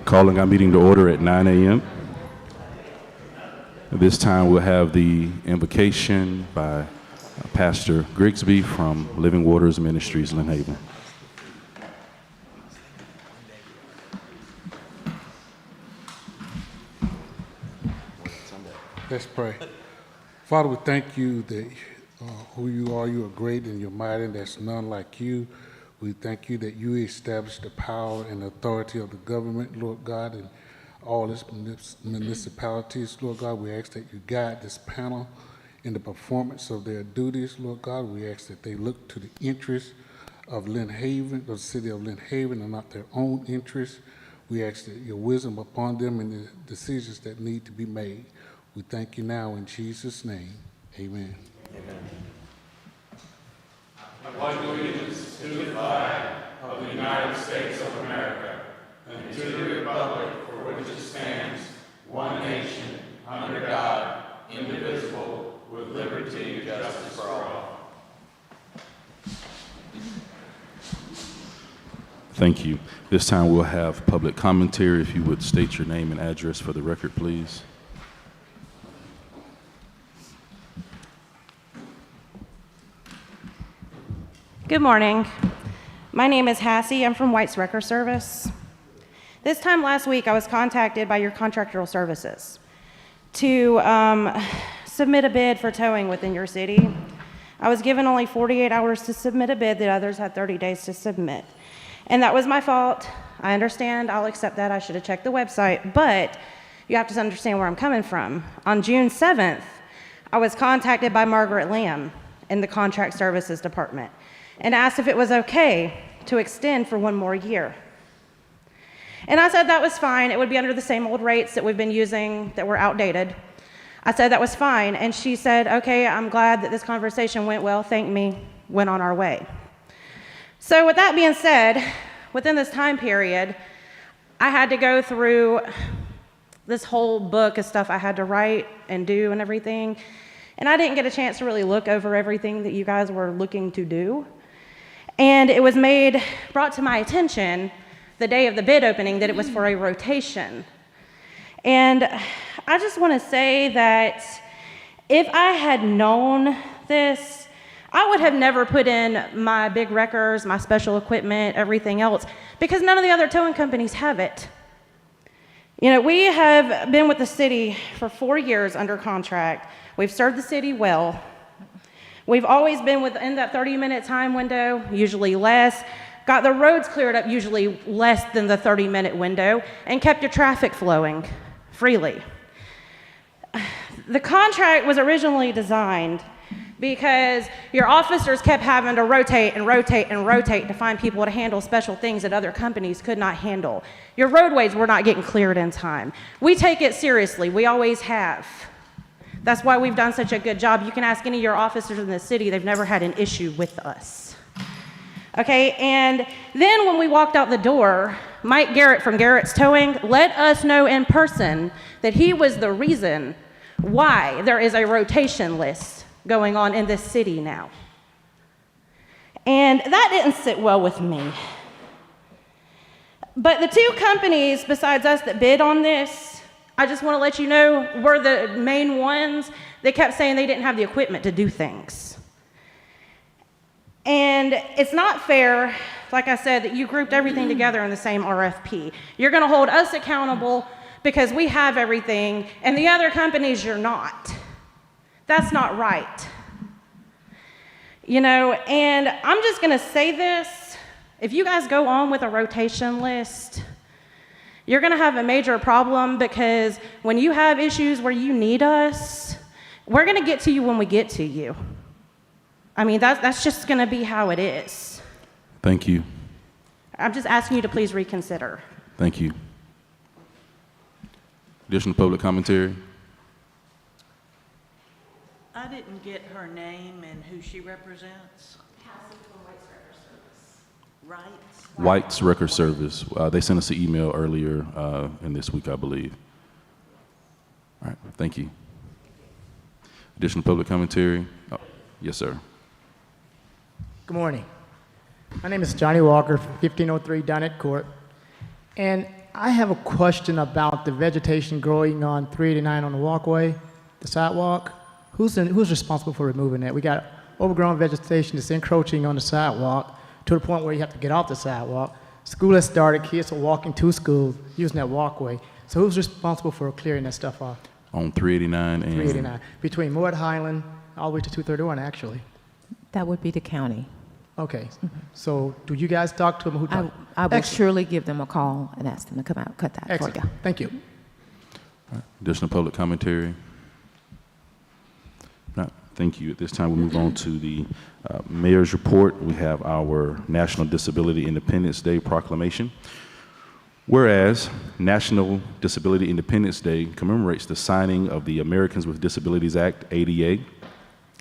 Calling our meeting to order at 9 a.m. At this time, we'll have the invocation by Pastor Grigsby from Living Waters Ministries, Lynn Haven. Let's pray. Father, we thank you that who you are. You are great and you're mighty, and there's none like you. We thank you that you established the power and authority of the government, Lord God, and all its municipalities, Lord God. We ask that you guide this panel in the performance of their duties, Lord God. We ask that they look to the interests of Lynn Haven, the city of Lynn Haven, and not their own interests. We ask that your wisdom upon them and the decisions that need to be made. We thank you now in Jesus' name. Amen. Amen. I pledge allegiance to the flag of the United States of America and to the republic for which it stands, one nation, under God, indivisible, with liberty and justice for all. Thank you. This time we'll have public commentary. If you would state your name and address for the record, please. Good morning. My name is Hassie. I'm from White's Wrecker Service. This time last week, I was contacted by your contractual services to submit a bid for towing within your city. I was given only 48 hours to submit a bid. The others had 30 days to submit. And that was my fault. I understand. I'll accept that. I should have checked the website. But you have to understand where I'm coming from. On June 7th, I was contacted by Margaret Lamb in the Contract Services Department and asked if it was okay to extend for one more year. And I said that was fine. It would be under the same old rates that we've been using that were outdated. I said that was fine, and she said, okay, I'm glad that this conversation went well, thanked me, went on our way. So with that being said, within this time period, I had to go through this whole book of stuff I had to write and do and everything, and I didn't get a chance to really look over everything that you guys were looking to do. And it was brought to my attention the day of the bid opening that it was for a rotation. And I just want to say that if I had known this, I would have never put in my big wreckers, my special equipment, everything else, because none of the other towing companies have it. You know, we have been with the city for 4 years under contract. We've served the city well. We've always been within that 30-minute time window, usually less, got the roads cleared up usually less than the 30-minute window, and kept your traffic flowing freely. The contract was originally designed because your officers kept having to rotate and rotate and rotate to find people to handle special things that other companies could not handle. Your roadways were not getting cleared in time. We take it seriously. We always have. That's why we've done such a good job. You can ask any of your officers in the city, they've never had an issue with us. Okay, and then when we walked out the door, Mike Garrett from Garrett's Towing let us know in person that he was the reason why there is a rotation list going on in this city now. And that didn't sit well with me. But the two companies besides us that bid on this, I just want to let you know, were the main ones. They kept saying they didn't have the equipment to do things. And it's not fair, like I said, that you grouped everything together in the same RFP. You're going to hold us accountable because we have everything, and the other companies you're not. That's not right. You know, and I'm just going to say this. If you guys go on with a rotation list, you're going to have a major problem, because when you have issues where you need us, we're going to get to you when we get to you. I mean, that's just going to be how it is. Thank you. I'm just asking you to please reconsider. Thank you. Additional public commentary? I didn't get her name and who she represents. Right? White's Wrecker Service. They sent us an email earlier in this week, I believe. All right, thank you. Additional public commentary? Oh, yes, sir. Good morning. My name is Johnny Walker from 1503 Dunnett Court. And I have a question about the vegetation growing on 389 on the walkway, the sidewalk. Who's responsible for removing that? We got overgrown vegetation that's encroaching on the sidewalk to the point where you have to get off the sidewalk. School has started, kids are walking to school using that walkway. So who's responsible for clearing that stuff off? On 389 and 389, between Moore Highland all the way to 231, actually. That would be the county. Okay, so do you guys talk to them? Who talk? I will Excellent. surely give them a call and ask them to come out and cut that Excellent. for you. Thank you. additional public commentary. No, thank you. At this time, we'll move on to the mayor's report. We have our National Disability Independence Day proclamation. Whereas National Disability Independence Day commemorates the signing of the Americans with Disabilities Act, ADA,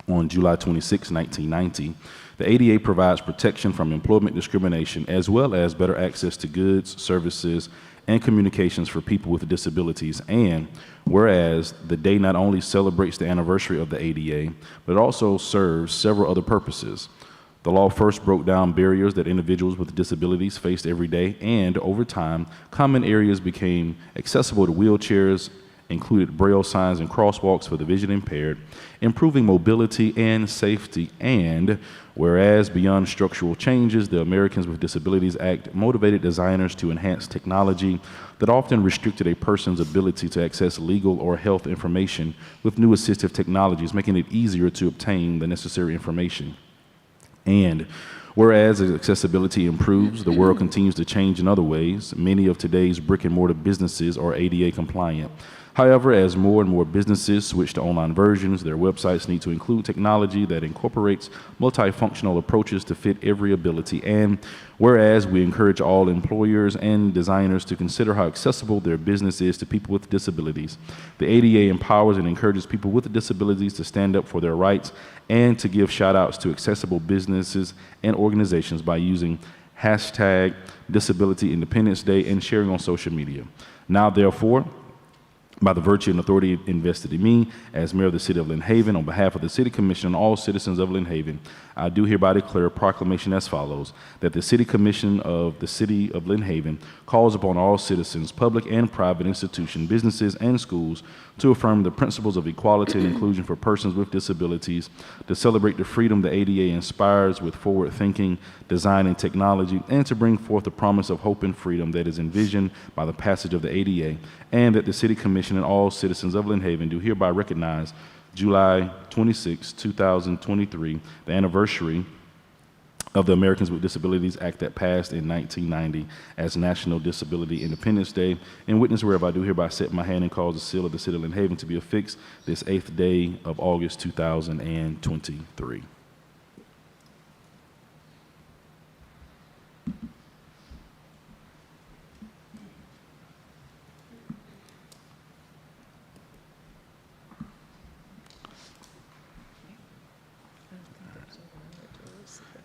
on July 26, 1990, the ADA provides protection from employment discrimination as well as better access to goods, services, and communications for people with disabilities. And whereas the day not only celebrates the anniversary of the ADA, but it also serves several other purposes. The law first broke down barriers that individuals with disabilities faced every day, and over time, common areas became accessible to wheelchairs, included braille signs and crosswalks for the vision impaired, improving mobility and safety. And whereas beyond structural changes, the Americans with Disabilities Act motivated designers to enhance technology that often restricted a person's ability to access legal or health information with new assistive technologies, making it easier to obtain the necessary information. And whereas as accessibility improves, the world continues to change in other ways. Many of today's brick and mortar businesses are ADA compliant. However, as more and more businesses switch to online versions, their websites need to include technology that incorporates multifunctional approaches to fit every ability. And whereas we encourage all employers and designers to consider how accessible their business is to people with disabilities, the ADA empowers and encourages people with disabilities to stand up for their rights and to give shout outs to accessible businesses and organizations by using hashtag Disability Independence Day and sharing on social media. Now, therefore, by the virtue and authority invested in me as mayor of the city of Lynn Haven, on behalf of the city commission and all citizens of Lynn Haven, I do hereby declare a proclamation as follows, that the city commission of the city of Lynn Haven calls upon all citizens, public and private institutions, businesses, and schools to affirm the principles of equality and inclusion for persons with disabilities, to celebrate the freedom the ADA inspires with forward thinking, design, and technology, and to bring forth the promise of hope and freedom that is envisioned by the passage of the ADA, and that the city commission and all citizens of Lynn Haven do hereby recognize July 26, 2023, the anniversary of the Americans with Disabilities Act that passed in 1990 as National Disability Independence Day, and witness whereof I do hereby set my hand and cause the seal of the city of Lynn Haven to be affixed this 8th day of August 2023.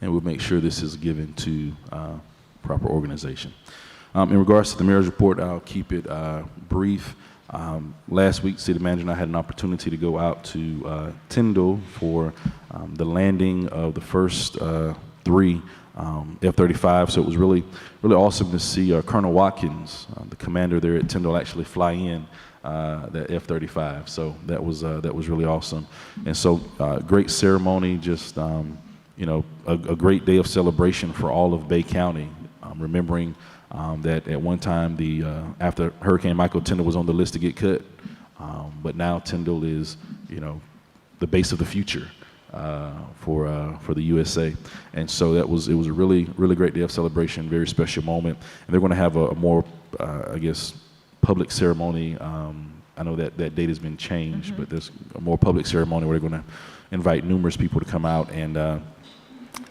And we'll make sure this is given to proper organization. In regards to the mayor's report, I'll keep it brief. Last week, city manager and I had an opportunity to go out to Tyndall for the landing of the first 3 F-35. So it was really awesome to see Colonel Watkins, the commander there at Tyndall, actually fly in that F-35. So that was really awesome. And so great ceremony, just you know, a great day of celebration for all of Bay County, remembering that at one time, after Hurricane Michael, Tyndall was on the list to get cut, but now Tyndall is, you know, the base of the future for the USA, and so it was a really great day of celebration, very special moment, and they're going to have a more, I guess, public ceremony. I know that date has been changed, but there's a more public ceremony where they're going to invite numerous people to come out and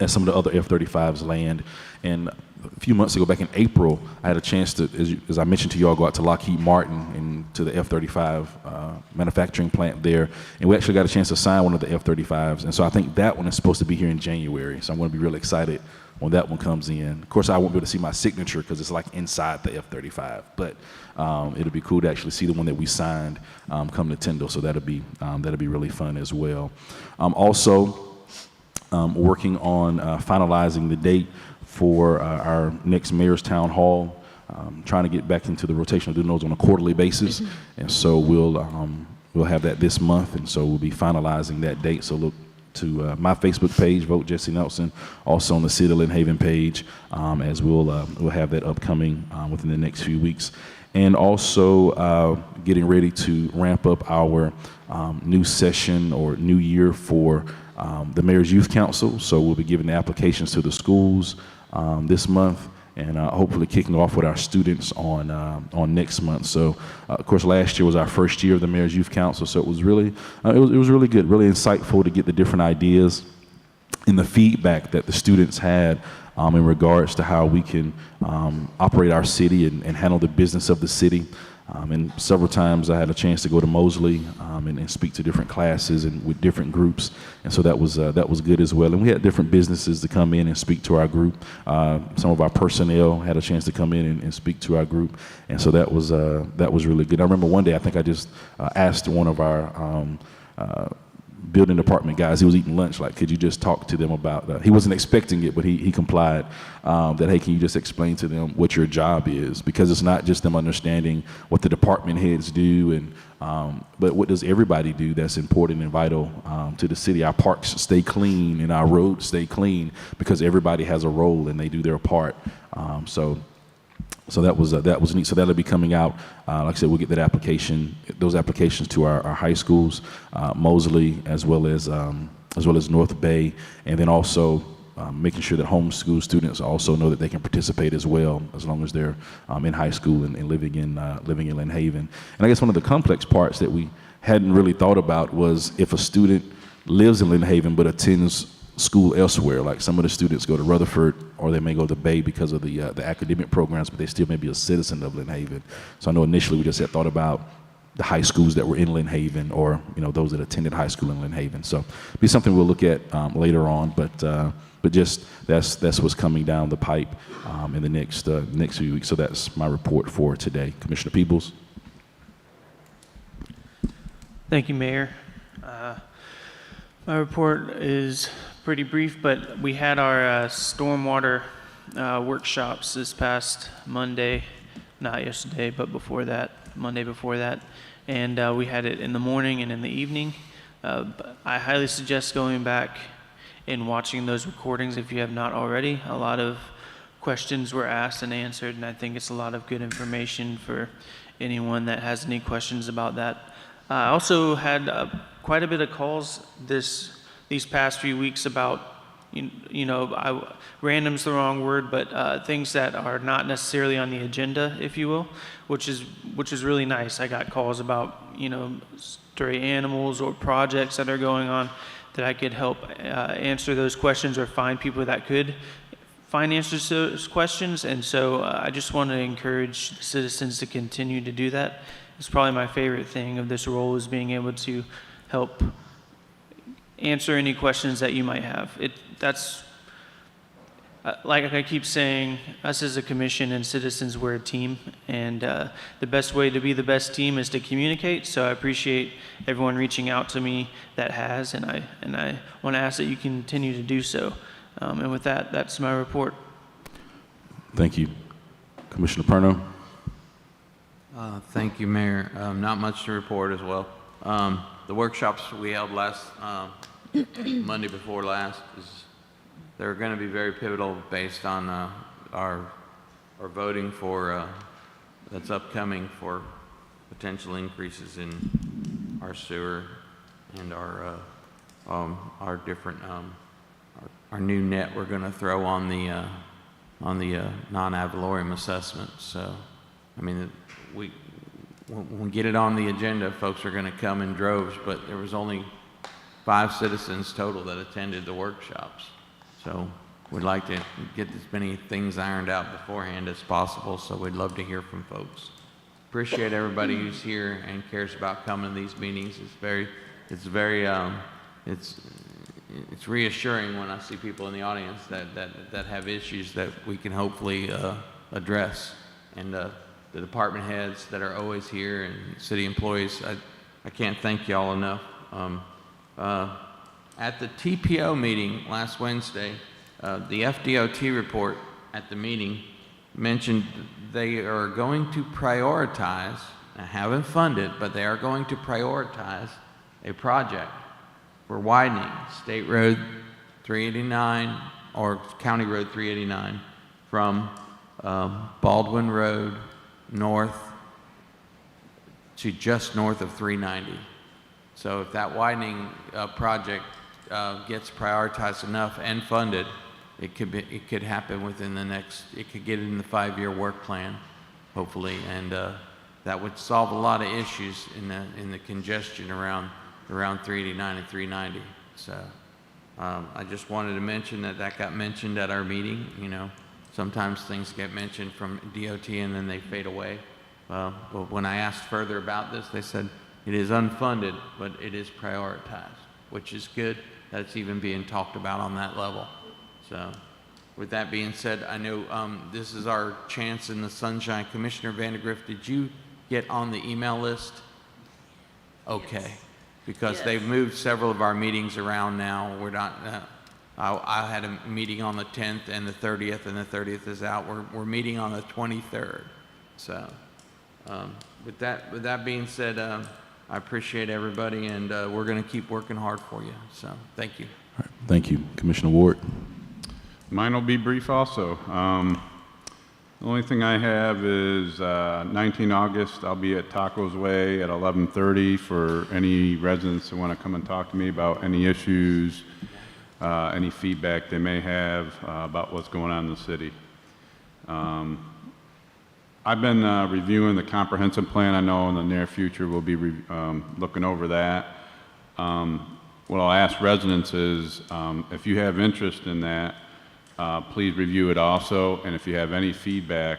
some of the other F-35s land. And a few months ago, back in April, I had a chance to, as I mentioned to you all, go out to Lockheed Martin and to the F-35 manufacturing plant there. And we actually got a chance to sign one of the F-35s. And so I think that one is supposed to be here in January. So I'm going to be really excited when that one comes in. Of course, I won't be able to see my signature because it's like inside the F-35. But it'll be cool to actually see the one that we signed come to Tyndall. So that'll be really fun as well. Also, working on finalizing the date for our next mayor's town hall. trying to get back into the rotation of doing those on a quarterly basis. And so we'll have that this month, and so we'll be finalizing that date. So look to my Facebook page, Vote Jesse Nelson, also on the City of Lynn Haven page, as we'll have that upcoming within the next few weeks. And also getting ready to ramp up our new session or new year for the Mayor's Youth Council. So we'll be giving the applications to the schools this month, and hopefully kicking off with our students on next month. So, of course, last year was our first year of the Mayor's Youth Council, so it was really it was really good, really insightful to get the different ideas and the feedback that the students had in regards to how we can operate our city and handle the business of the city. And several times I had a chance to go to Mosley and speak to different classes and with different groups, and so that was good as well. And we had different businesses to come in and speak to our group. Some of our personnel had a chance to come in and speak to our group, and so that was really good. I remember one day I think I just asked one of our building department guys, he was eating lunch, like, could you just talk to them about, he wasn't expecting it, but he complied, that, hey, can you just explain to them what your job is? Because it's not just them understanding what the department heads do, and but what does everybody do that's important and vital to the city. Our parks stay clean and our roads stay clean because everybody has a role and they do their part. So that was neat. So that'll be coming out. Like I said, we'll get those applications to our high schools, Mosley as well as North Bay, and then also making sure that homeschool students also know that they can participate as well, as long as they're in high school and living in Lynn Haven. And I guess one of the complex parts that we hadn't really thought about was if a student lives in Lynn Haven but attends school elsewhere. Like some of the students go to Rutherford or they may go to Bay because of the academic programs, but they still may be a citizen of Lynn Haven. So I know initially we just had thought about the high schools that were in Lynn Haven, or those that attended high school in Lynn Haven. So it'll be something we'll look at later on, but just that's what's coming down the pipe in the next few weeks. So that's my report for today. Commissioner Peebles. Thank you, Mayor. My report is pretty brief, but we had our stormwater workshops this past Monday, not yesterday, but Monday before that. And we had it in the morning and in the evening. I highly suggest going back and watching those recordings if you have not already. A lot of questions were asked and answered, and I think it's a lot of good information for anyone that has any questions about that. I also had quite a bit of calls these past few weeks about, random's the wrong word, but things that are not necessarily on the agenda, if you will, which is really nice. I got calls about, stray animals or projects that are going on that I could help answer those questions or find people that could find answers to those questions. And so I just want to encourage citizens to continue to do that. It's probably my favorite thing of this role, is being able to help answer any questions that you might have. That's like I keep saying, us as a commission and citizens, we're a team, and the best way to be the best team is to communicate. So I appreciate everyone reaching out to me that has, and I want to ask that you continue to do so. And with that, that's my report. Thank you. Commissioner Perno. Thank you, Mayor. Not much to report as well. The workshops we held last Monday before last, they're going to be very pivotal based on our voting for that's upcoming for potential increases in our sewer and our different our new net we're going to throw on the non-ad valorem assessment. So, I mean, when we get it on the agenda, folks are going to come in droves, but there was only 5 citizens total that attended the workshops. So we'd like to get as many things ironed out beforehand as possible, so we'd love to hear from folks. Appreciate everybody who's here and cares about coming to these meetings. It's reassuring when I see people in the audience that have issues that we can hopefully address. And the department heads that are always here and city employees, I can't thank y'all enough. At the TPO meeting last Wednesday, the FDOT report at the meeting mentioned they are going to prioritize, I haven't funded, but they are going to prioritize a project for widening State Road 389 or County Road 389 from Baldwin Road north to just north of 390. So if that widening project gets prioritized enough and funded, it could happen within the next, it could get in the 5-year work plan, hopefully, and that would solve a lot of issues in the congestion around 389 and 390. So I just wanted to mention that got mentioned at our meeting. You know, sometimes things get mentioned from DOT and then they fade away. But when I asked further about this, they said it is unfunded, but it is prioritized, which is good that it's even being talked about on that level. So with that being said, I know this is our chance in the sunshine. Commissioner Vandegrift, did you get on the email list? Okay. Yes. Because yes, they've moved several of our meetings around now. We're not, I had a meeting on the 10th and the 30th, and the 30th is out. We're meeting on the 23rd. So with that being said, I appreciate everybody, and we're going to keep working hard for you. So thank you. All right. Thank you. Commissioner Ward. Mine will be brief also. The only thing I have is 19 August, I'll be at Tacos Way at 11:30 for any residents who want to come and talk to me about any issues, any feedback they may have about what's going on in the city. I've been reviewing the comprehensive plan. I know in the near future we'll be looking over that. What I'll ask residents is if you have interest in that, please review it also, and if you have any feedback,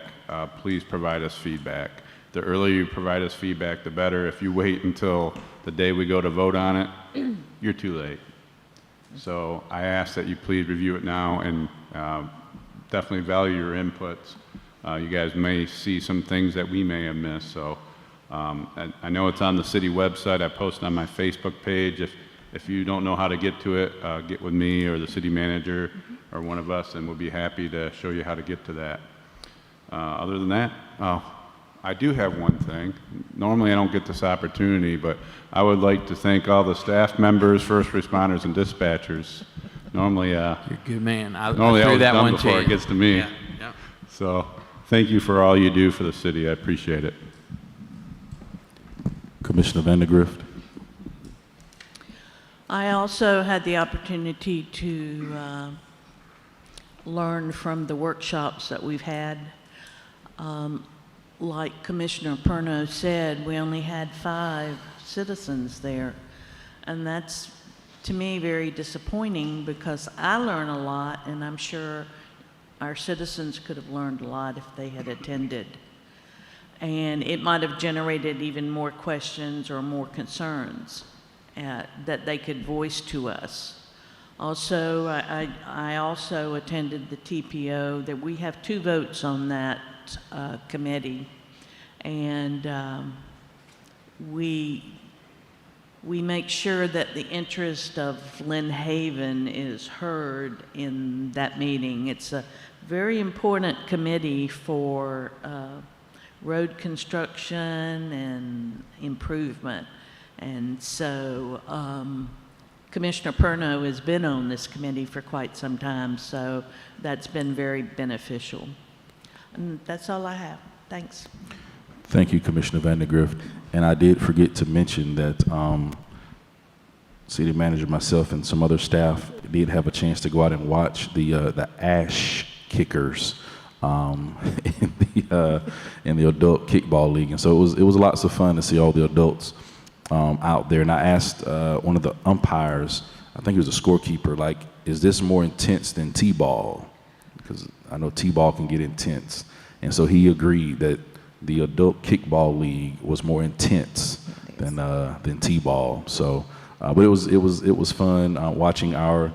please provide us feedback. The earlier you provide us feedback, the better. If you wait until the day we go to vote on it, you're too late. So I ask that you please review it now and definitely value your inputs. You guys may see some things that we may have missed. So I know it's on the city website. I posted on my Facebook page. If you don't know how to get to it, get with me or the city manager or one of us, and we'll be happy to show you how to get to that. Other than that, I do have one thing. Normally I don't get this opportunity, but I would like to thank all the staff members, first responders, and dispatchers. Normally, you're a good man. I normally threw I that done one before to it gets to me. Yeah. Yep. So thank you for all you do for the city. I appreciate it. Commissioner Vandegrift. I also had the opportunity to learn from the workshops that we've had. Like Commissioner Perno said, we only had 5 citizens there. And that's, to me, very disappointing because I learn a lot, and I'm sure our citizens could have learned a lot if they had attended. And it might have generated even more questions or more concerns that they could voice to us. Also, I also attended the TPO. That we have 2 votes on that committee, and we make sure that the interest of Lynn Haven is heard in that meeting. It's a very important committee for road construction and improvement. And so Commissioner Perno has been on this committee for quite some time, so that's been very beneficial. And that's all I have. Thanks. Thank you, Commissioner Vandegrift. And I did forget to mention that city manager, myself, and some other staff did have a chance to go out and watch the ash kickers in the adult kickball league. And so it was lots of fun to see all the adults out there. And I asked one of the umpires, I think he was a scorekeeper, like, is this more intense than T-ball? Because I know T-ball can get intense. And so he agreed that the adult kickball league was more intense than T-ball. So, but it was fun watching our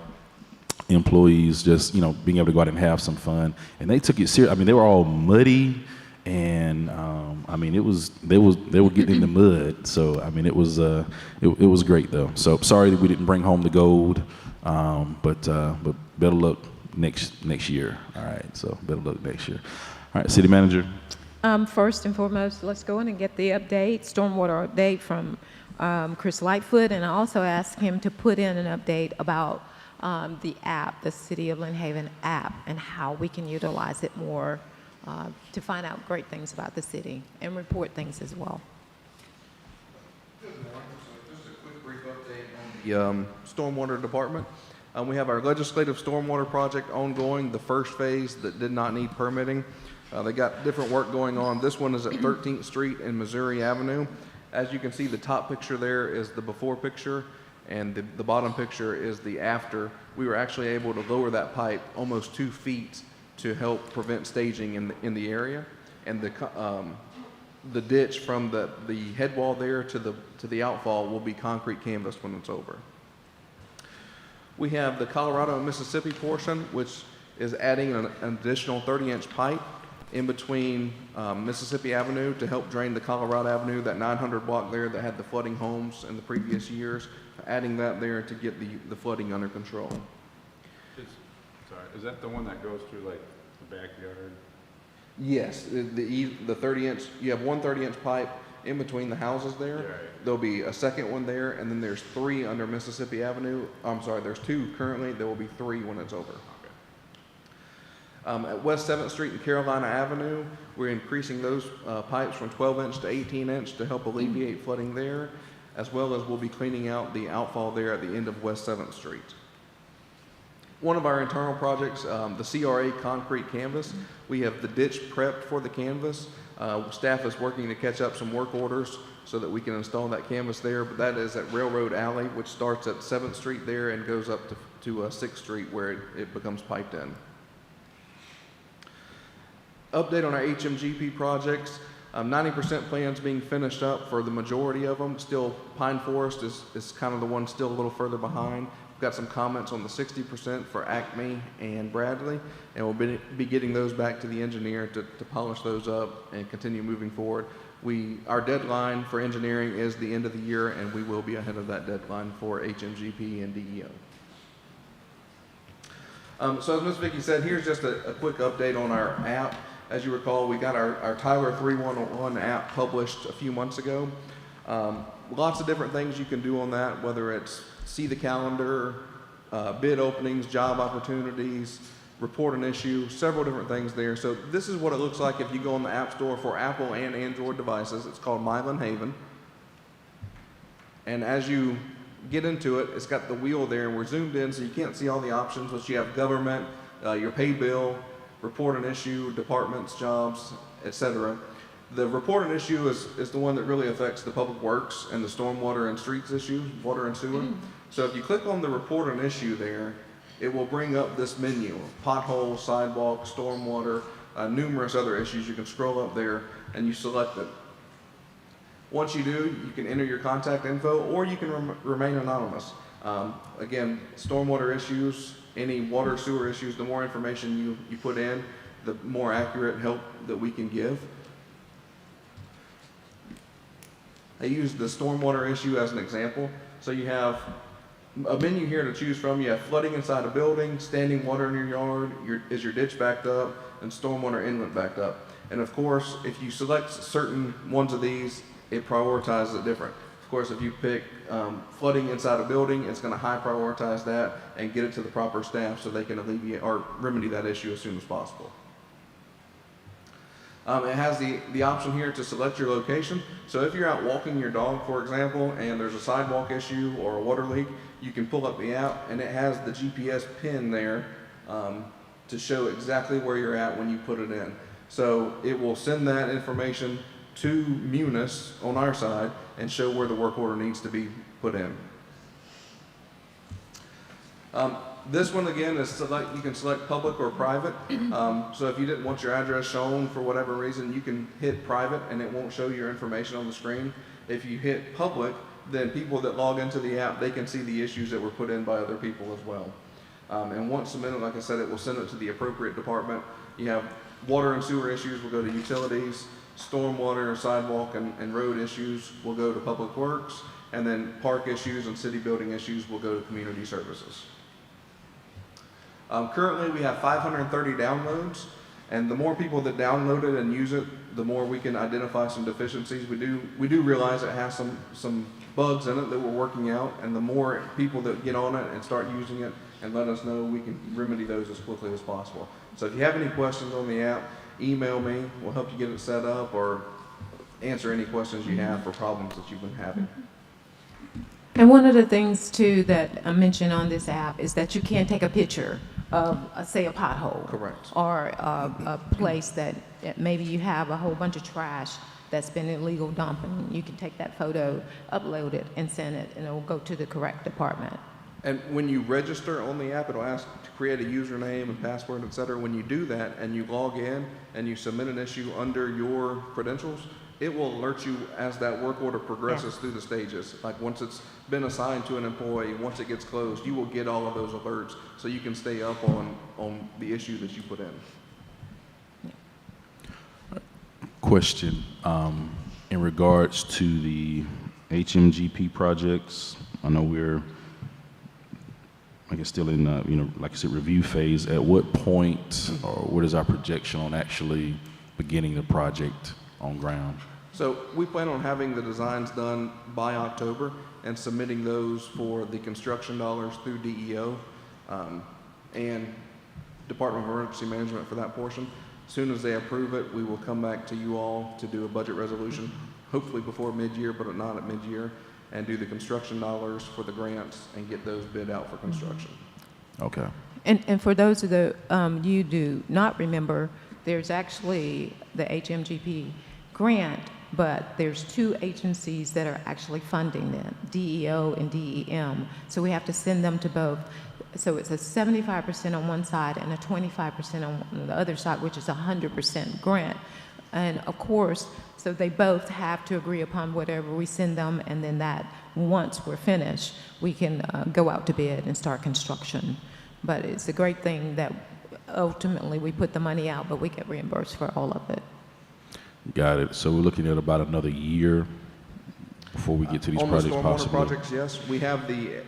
employees just, you know, being able to go out and have some fun. And they took it serious. I mean, they were all muddy, and I mean, they were getting in the mud. So I mean, it was great though. So sorry that we didn't bring home the gold, but better luck next year. All right. So better luck next year. All right, city manager. First and foremost, let's go in and get the update, stormwater update from Chris Lightfoot, and I also asked him to put in an update about the app, the City of Lynn Haven app, and how we can utilize it more to find out great things about the city and report things as well. Good morning. So just a quick brief update on the stormwater department. We have our legislative stormwater project ongoing, the first phase that did not need permitting. They got different work going on. This one is at 13th Street and Missouri Avenue. As you can see, the top picture there is the before picture, and the bottom picture is the after. We were actually able to lower that pipe almost 2 feet to help prevent staging in the area. And the ditch from the head wall there to the outfall will be concrete canvas when it's over. We have the Colorado and Mississippi portion, which is adding an additional 30-inch pipe in between Mississippi Avenue to help drain the Colorado Avenue, that 900 block there that had the flooding homes in the previous years, adding that there to get the flooding under control. Sorry, is that the one that goes through like the backyard? Yes, the 30-inch, you have one 30-inch pipe in between the houses there. Right. There'll be a second one there, and then there's 3 under Mississippi Avenue. I'm sorry, there's 2 currently. There will be 3 when it's over. At West 7th Street and Carolina Avenue, we're increasing those pipes from 12-inch to 18-inch to help alleviate flooding there, as well as we'll be cleaning out the outfall there at the end of West 7th Street. One of our internal projects, the CRA concrete canvas, we have the ditch prepped for the canvas. Staff is working to catch up some work orders so that we can install that canvas there, but that is at Railroad Alley, which starts at 7th Street there and goes up to 6th Street where it becomes piped in. Update on our HMGP projects. 90% plans being finished up for the majority of them. Still, Pine Forest is kind of the one still a little further behind. We've got some comments on the 60% for Acme and Bradley, and we'll be getting those back to the engineer to polish those up and continue moving forward. Our deadline for engineering is the end of the year, and we will be ahead of that deadline for HMGP and DEO. So as Ms. Vicki said, here's just a quick update on our app. As you recall, we got our Tyler 3101 app published a few months ago. Lots of different things you can do on that, whether it's see the calendar, bid openings, job opportunities, report an issue, several different things there. So this is what it looks like if you go on the App Store for Apple and Android devices. It's called My Lynn Haven. And as you get into it, it's got the wheel there, and we're zoomed in so you can't see all the options, but you have government, your pay bill, report an issue, departments, jobs, etc. The report an issue is the one that really affects the public works and the stormwater and streets issue, water and sewer. So if you click on the report an issue there, it will bring up this menu, potholes, sidewalk, stormwater, numerous other issues. You can scroll up there and you select it. Once you do, you can enter your contact info, or you can remain anonymous. Again, stormwater issues, any water sewer issues, the more information you put in, the more accurate help that we can give. I use the stormwater issue as an example. So you have a menu here to choose from. You have flooding inside a building, standing water in your yard, is your ditch backed up, and stormwater inlet backed up. And of course, if you select certain ones of these, it prioritizes it different. Of course, if you pick flooding inside a building, it's going to high prioritize that and get it to the proper staff so they can alleviate or remedy that issue as soon as possible. It has the option here to select your location. So if you're out walking your dog, for example, and there's a sidewalk issue or a water leak, you can pull up the app, and it has the GPS pin there to show exactly where you're at when you put it in. So it will send that information to Munis on our side and show where the work order needs to be put in. This one again is you can select public or private. So if you didn't want your address shown for whatever reason, you can hit private and it won't show your information on the screen. If you hit public, then people that log into the app, they can see the issues that were put in by other people as well. And once submitted, like I said, it will send it to the appropriate department. You have water and sewer issues will go to utilities, stormwater, sidewalk, and road issues will go to public works, and then park issues and city building issues will go to community services. Currently, we have 530 downloads, and the more people that download it and use it, the more we can identify some deficiencies. We do realize it has some bugs in it that we're working out, and the more people that get on it and start using it and let us know, we can remedy those as quickly as possible. So if you have any questions on the app, email me. We'll help you get it set up or answer any questions you have for problems that you've been having. And one of the things too that I mentioned on this app is that you can take a picture of, say, a pothole. Correct. Or a place that maybe you have a whole bunch of trash that's been illegal dumping. You can take that photo, upload it, and send it, and it will go to the correct department. And when you register on the app, it'll ask to create a username and password, et cetera. When you do that and you log in and you submit an issue under your credentials, it will alert you as that work order progresses through the stages. Like once it's been assigned to an employee, once it gets closed, you will get all of those alerts so you can stay up on the issue that you put in. Question, in regards to the HMGP projects, I know we're, I guess, still in, like I said, review phase. At what point, or what is our projection on actually beginning the project on ground? So we plan on having the designs done by October and submitting those for the construction dollars through DEO and Department of Emergency Management for that portion. As soon as they approve it, we will come back to you all to do a budget resolution, hopefully before mid-year, but not at mid-year, and do the construction dollars for the grants and get those bid out for construction. Okay. And for those of the, you do not remember, there's actually the HMGP grant, but there's two agencies that are actually funding them, DEO and DEM. So we have to send them to both. So it's a 75% on one side and a 25% on the other side, which is a 100% grant. And of course, so they both have to agree upon whatever we send them, and then that, once we're finished, we can go out to bid and start construction. But it's a great thing that ultimately we put the money out, but we get reimbursed for all of it. Got it. So we're looking at about another year before we get to these On projects the stormwater possibly? projects, yes. We have the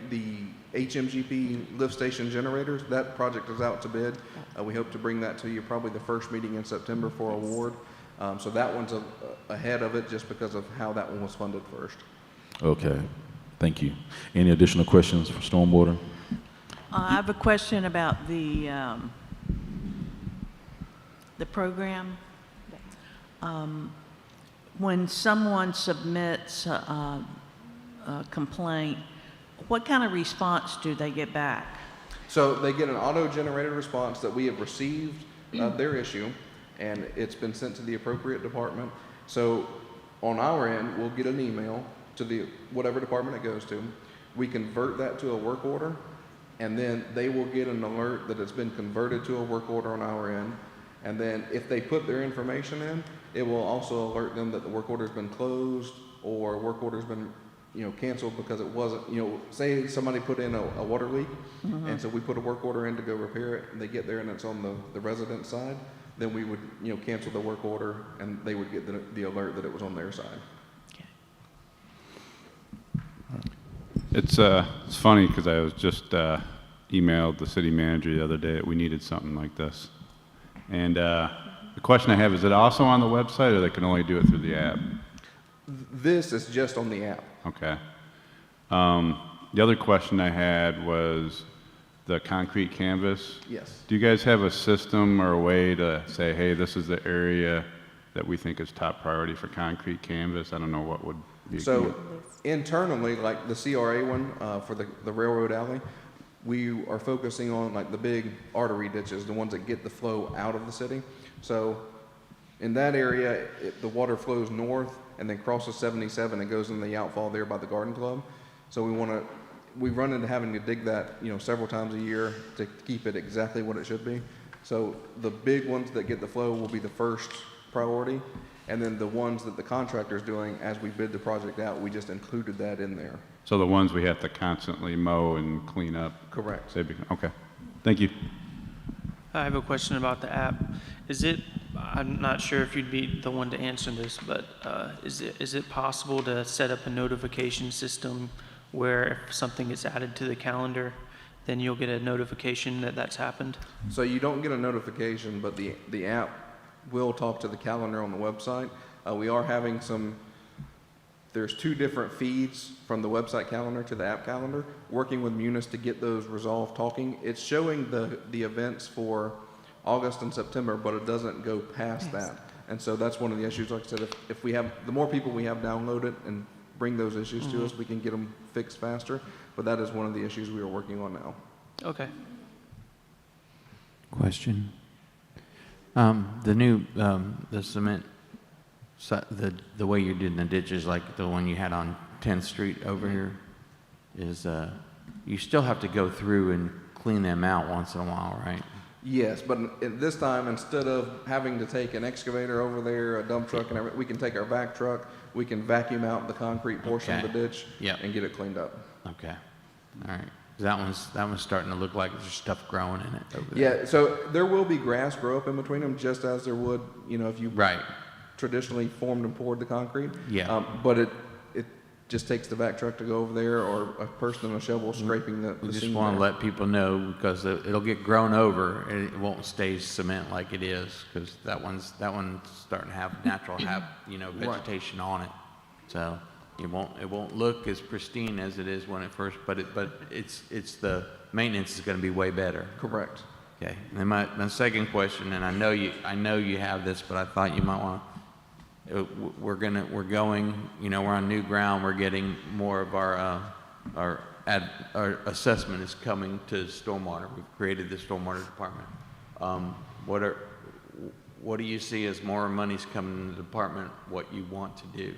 HMGP lift station generators. That project is out to bid. We hope to bring that to you probably the first meeting in September for award. So that one's ahead of it just because of how that one was funded first. Okay. Thank you. Any additional questions for stormwater? I have a question about the program. When someone submits a complaint, what kind of response do they get back? So they get an auto-generated response that we have received their issue, and it's been sent to the appropriate department. So on our end, we'll get an email to the whatever department it goes to. We convert that to a work order, and then they will get an alert that it's been converted to a work order on our end. And then if they put their information in, it will also alert them that the work order's been closed or work order's been, canceled because it wasn't, say somebody put in a water leak, and so we put a work order in to go repair it, and they get there and it's on the resident side, then we would, cancel the work order, and they would get the alert that it was on their side. It's funny because I was just emailed the city manager the other day that we needed something like this. And the question I have, is it also on the website, or they can only do it through the app? This is just on the app. Okay. The other question I had was the concrete canvas. Yes. Do you guys have a system or a way to say, hey, this is the area that we think is top priority for concrete canvas? I don't know what would be. So internally, like the CRA one for the railroad alley, we are focusing on like the big artery ditches, the ones that get the flow out of the city. So in that area, the water flows north and then crosses 77 and goes in the outfall there by the garden club. So we run into having to dig that, several times a year to keep it exactly what it should be. So the big ones that get the flow will be the first priority. And then the ones that the contractor's doing, as we bid the project out, we just included that in there. So the ones we have to constantly mow and clean up? Correct. Okay. Thank you. I have a question about the app. I'm not sure if you'd be the one to answer this, but is it possible to set up a notification system where if something gets added to the calendar, then you'll get a notification that that's happened? So you don't get a notification, but the app will talk to the calendar on the website. We are having there's 2 different feeds from the website calendar to the app calendar, working with Munis to get those resolved talking. It's showing the events for August and September, but it doesn't go past that. And so that's one of the issues. Like I said, if we have, the more people we have download it and bring those issues to us, we can get them fixed faster. But that is one of the issues we are working on now. Okay. Question. The new, the cement, the way you're doing the ditches, like the one you had on 10th Street over here, is, you still have to go through and clean them out once in a while, right? Yes, but this time, instead of having to take an excavator over there, a dump truck and everything, we can take our vac truck, we can vacuum out the concrete portion of the ditch and get it cleaned up. Okay. All right. That one's starting to look like there's stuff growing in it over there. Yeah, so there will be grass grow up in between them, just as there would, if you traditionally formed and poured the concrete. Yeah. But it just takes the vac truck to go over there, or a person in a shovel scraping the We just seam want to there. let people know, because it'll get grown over and it won't stay cement like it is, because that one's starting to have natural vegetation on it. So it won't look as pristine as it is when it first, but it's the maintenance is going to be way better. Correct. Okay. And then my second question, and I know you have this, but I thought you might want to. We're going, we're on new ground. We're getting more of our assessment is coming to stormwater. We've created the stormwater department. What do you see as more money's coming in the department? What you want to do?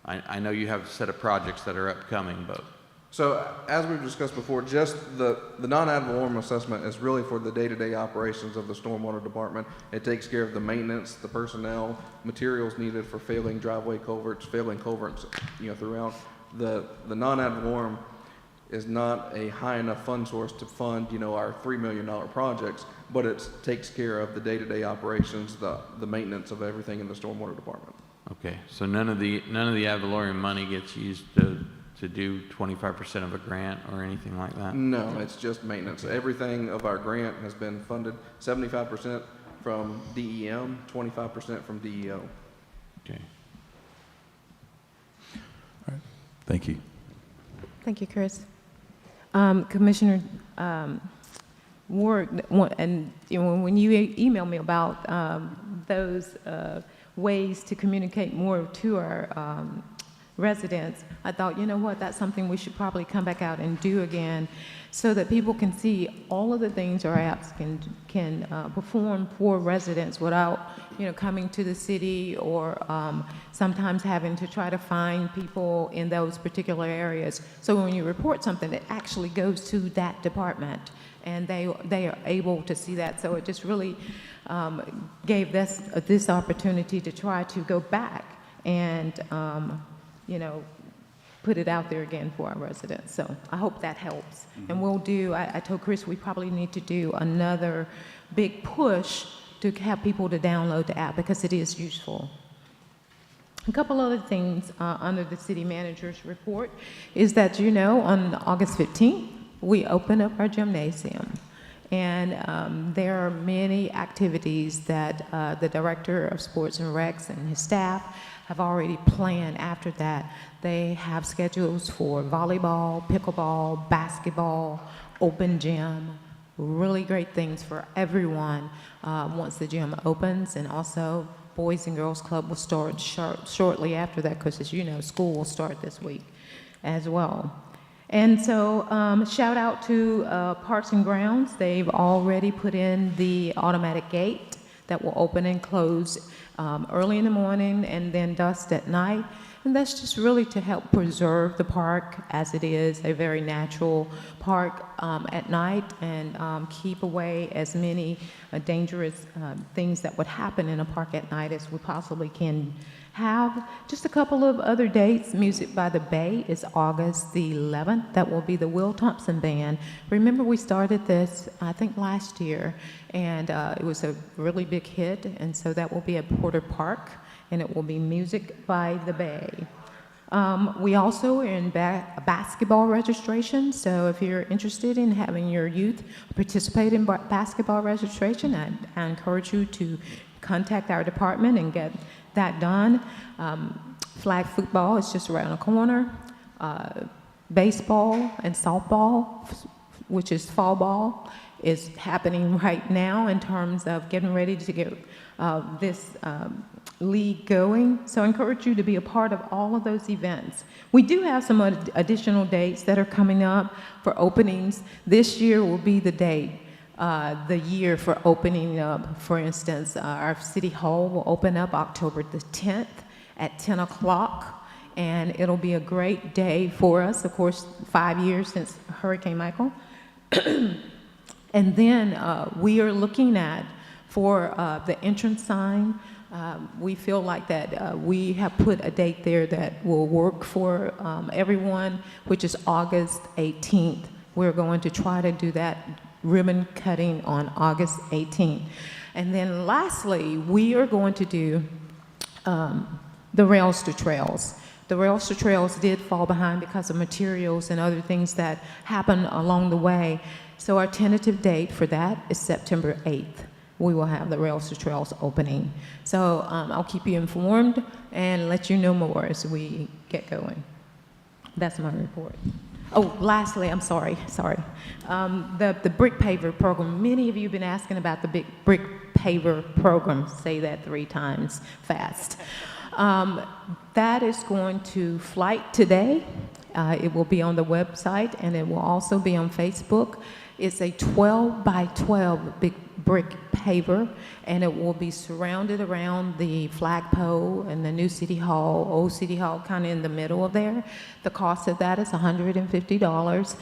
I know you have a set of projects that are upcoming, but. So as we've discussed before, just the non-ad valorem assessment is really for the day-to-day operations of the stormwater department. It takes care of the maintenance, the personnel, materials needed for failing driveway culverts, throughout. The non-ad valorem is not a high enough fund source to fund, our $3 million projects, but it takes care of the day-to-day operations, the maintenance of everything in the stormwater department. Okay, so none of the ad valorem money gets used to do 25% of a grant or anything like that? No, it's just maintenance. Everything of our grant has been funded, 75% from DEM, 25% from DEO. Okay. All right. Thank you. Thank you, Chris. Commissioner Ward, and when you emailed me about those ways to communicate more to our residents, I thought, that's something we should probably come back out and do again, so that people can see all of the things our apps can perform for residents without, coming to the city or sometimes having to try to find people in those particular areas. So when you report something, it actually goes to that department, and they are able to see that. So it just really gave this opportunity to try to go back and put it out there again for our residents. So I hope that helps. And we'll do, I told Chris we probably need to do another big push to have people to download the app, because it is useful. A couple other things under the city manager's report is that, on August 15th, we open up our gymnasium. And there are many activities that the Director of Sports and Recs and his staff have already planned after that. They have schedules for volleyball, pickleball, basketball, open gym, really great things for everyone once the gym opens. And also, Boys and Girls Club will start shortly after that, because as you know, school will start this week as well. And so shout out to Parks and Grounds. They've already put in the automatic gate that will open and close early in the morning and then dusk at night. And that's just really to help preserve the park, as it is a very natural park at night, and keep away as many dangerous things that would happen in a park at night as we possibly can have. Just a couple of other dates. Music by the Bay is August the 11th. That will be the Will Thompson Band. Remember, we started this, I think, last year, and it was a really big hit, and so that will be at Porter Park, and it will be Music by the Bay. We also are in basketball registration, so if you're interested in having your youth participate in basketball registration, I encourage you to contact our department and get that done. Flag football is just around the corner. Baseball and softball, which is fall ball, is happening right now in terms of getting ready to get this league going. So I encourage you to be a part of all of those events. We do have some additional dates that are coming up for openings. This year will be the date, the year for opening up. For instance, our City Hall will open up October the 10th at 10 o'clock. And it'll be a great day for us. Of course, 5 years since Hurricane Michael. And then we are looking at, for the entrance sign, we feel like that we have put a date there that will work for everyone, which is August 18th. We're going to try to do that ribbon cutting on August 18th. And then lastly, we are going to do the Rails to Trails. The Rails to Trails did fall behind because of materials and other things that happened along the way. So our tentative date for that is September 8th. We will have the Rails to Trails opening. So I'll keep you informed and let you know more as we get going. That's my report. Oh, lastly, I'm sorry. The brick paver program, many of you have been asking about the big brick paver program. Say that 3 times fast. That is going to flight today. It will be on the website, and it will also be on Facebook. It's a 12 by 12 big brick paver, and it will be surrounded around the flagpole and the new City Hall, old City Hall, kind of in the middle of there. The cost of that is $150.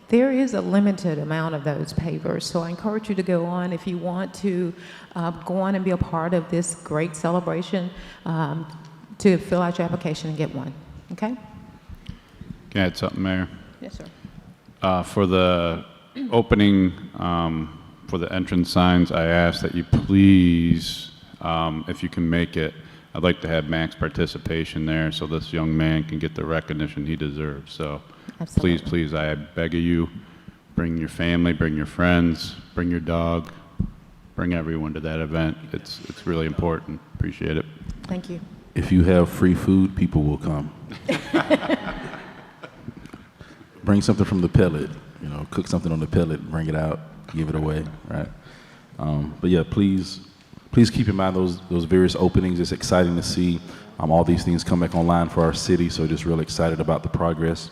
There is a limited amount of those pavers, so I encourage you to go on if you want to go on and be a part of this great celebration, to fill out your application and get one. Okay? Can I add something, Mayor? Yes, sir. For the opening, for the entrance signs, I ask that you please, if you can make it, I'd like to have max participation there so this young man can get the recognition he deserves. So Absolutely. please, I beg of you, bring your family, bring your friends, bring your dog, bring everyone to that event. It's really important. Appreciate it. Thank you. If you have free food, people will come. Bring something from the pellet, cook something on the pellet, bring it out, give it away, right? But yeah, please keep in mind those various openings. It's exciting to see all these things come back online for our city, so just really excited about the progress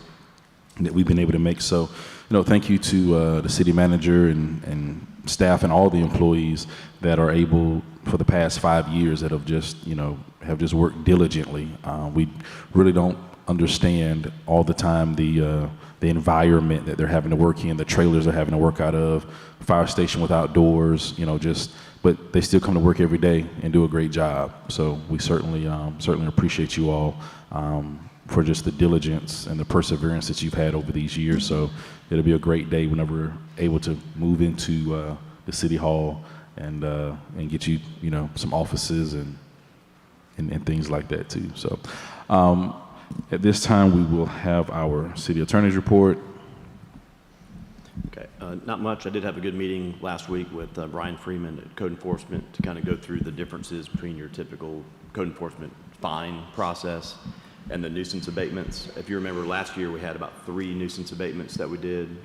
that we've been able to make. So, thank you to the city manager and staff and all the employees that are able, for the past 5 years, that have just worked diligently. We really don't understand all the time the environment that they're having to work in, the trailers they're having to work out of, fire station without doors, but they still come to work every day and do a great job. So we certainly appreciate you all for just the diligence and the perseverance that you've had over these years. So it'll be a great day whenever we're able to move into the City Hall and get you, some offices and things like that too. So at this time, we will have our city attorney's report. Okay, not much. I did have a good meeting last week with Brian Freeman at Code Enforcement to kind of go through the differences between your typical code enforcement fine process and the nuisance abatements. If you remember last year, we had about 3 nuisance abatements that we did,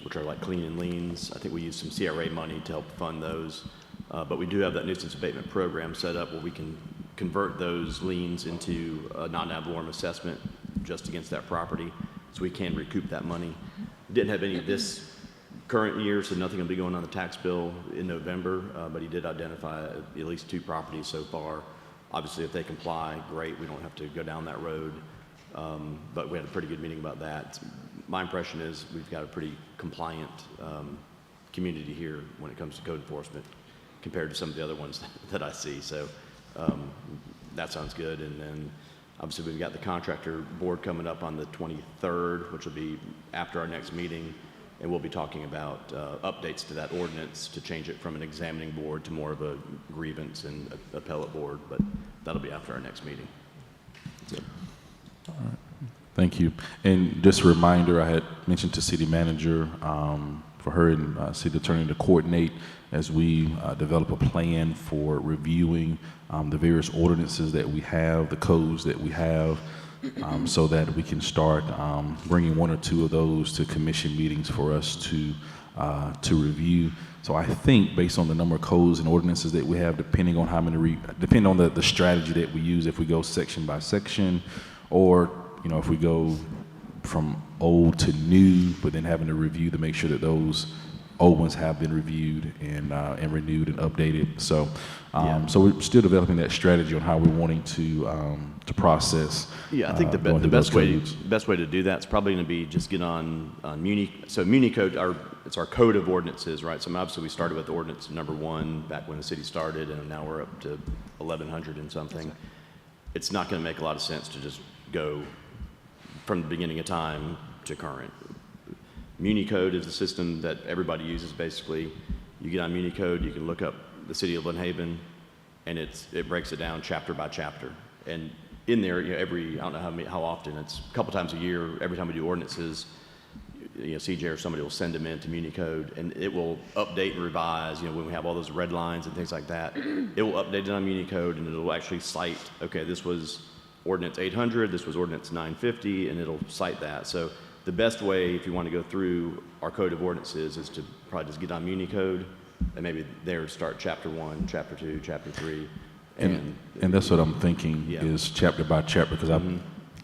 which are like clean and liens. I think we used some CRA money to help fund those. But we do have that nuisance abatement program set up where we can convert those liens into a non-ad valorem assessment just against that property, so we can recoup that money. Didn't have any this current year, so nothing will be going on the tax bill in November, but he did identify at least 2 properties so far. Obviously, if they comply, great, we don't have to go down that road, but we had a pretty good meeting about that. My impression is we've got a pretty compliant community here when it comes to code enforcement compared to some of the other ones that I see. So that sounds good. And then obviously we've got the contractor board coming up on the 23rd, which will be after our next meeting. And we'll be talking about updates to that ordinance to change it from an examining board to more of a grievance and appellate board. But that'll be after our next meeting. Thank you. And just a reminder, I had mentioned to city manager for her and city attorney to coordinate as we develop a plan for reviewing the various ordinances that we have, the codes that we have, so that we can start bringing one or two of those to commission meetings for us to review. So I think based on the number of codes and ordinances that we have, depending on how many, depending on the strategy that we use, if we go section by section, or if we go from old to new, but then having to review to make sure that those old ones have been reviewed and renewed and updated. So, so we're still developing that strategy on how we're wanting to process. Yeah, I think the best way to do that is probably going to be just get on Muni. So Muni code, it's our code of ordinances, right? So obviously we started with ordinance number 1 back when the city started, and now we're up to 1,100 and something. It's not going to make a lot of sense to just go from the beginning of time to current. Muni code is the system that everybody uses basically. You get on Muni code, you can look up the city of Lynn Haven, and it breaks it down chapter by chapter. And in there, I don't know how often, it's a couple times a year, every time we do ordinances, CJ or somebody will send them into Muni code, and it will update and revise, when we have all those red lines and things like that. It will update it on Muni code, and it'll actually cite, okay, this was ordinance 800, this was ordinance 950, and it'll cite that. So the best way, if you want to go through our code of ordinances, is to probably just get on Muni code, and maybe there start chapter 1, chapter 2, chapter 3. And that's what I'm thinking, is chapter by chapter, because I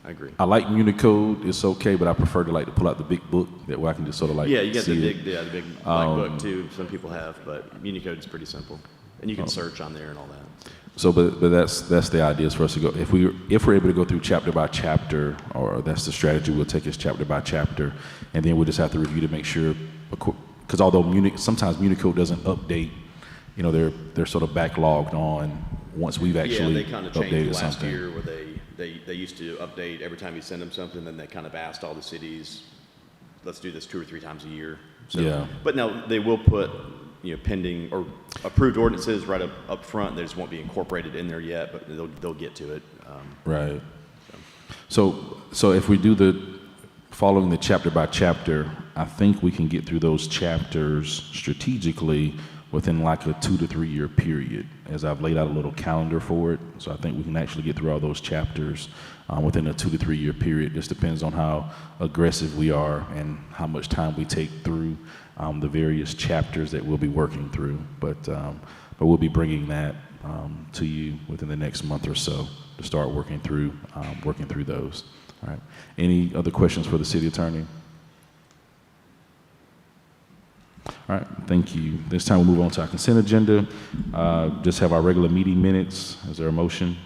agree. I like Muni code, it's okay, but I prefer to pull out the big book, that way I can just sort of you get see the big black book too, some people have, but Muni code is pretty simple. And you can search on there and all that. So, but that's the idea, is for us to go, if we're able to go through chapter by chapter, or that's the strategy, we'll take it chapter by chapter, and then we'll just have to review to make sure, because although sometimes Muni code doesn't update, they're sort of backlogged on once we've actually they kind of changed last something. year, where they used to update every time you send them something, then they kind of asked all the cities, let's do this 2 or 3 times a year. So, yeah. But now they will put pending or approved ordinances right up front. They just won't be incorporated in there yet, but they'll get to it. Right. So if we do following the chapter by chapter, I think we can get through those chapters strategically within a 2 to 3 year period, as I've laid out a little calendar for it. So I think we can actually get through all those chapters within a 2 to 3 year period. Just depends on how aggressive we are and how much time we take through the various chapters that we'll be working through. But we'll be bringing that to you within the next month or so to start working through those. All right. Any other questions for the city attorney? All right, thank you. This time we'll move on to our consent agenda. Just have our regular meeting minutes. Is there a motion?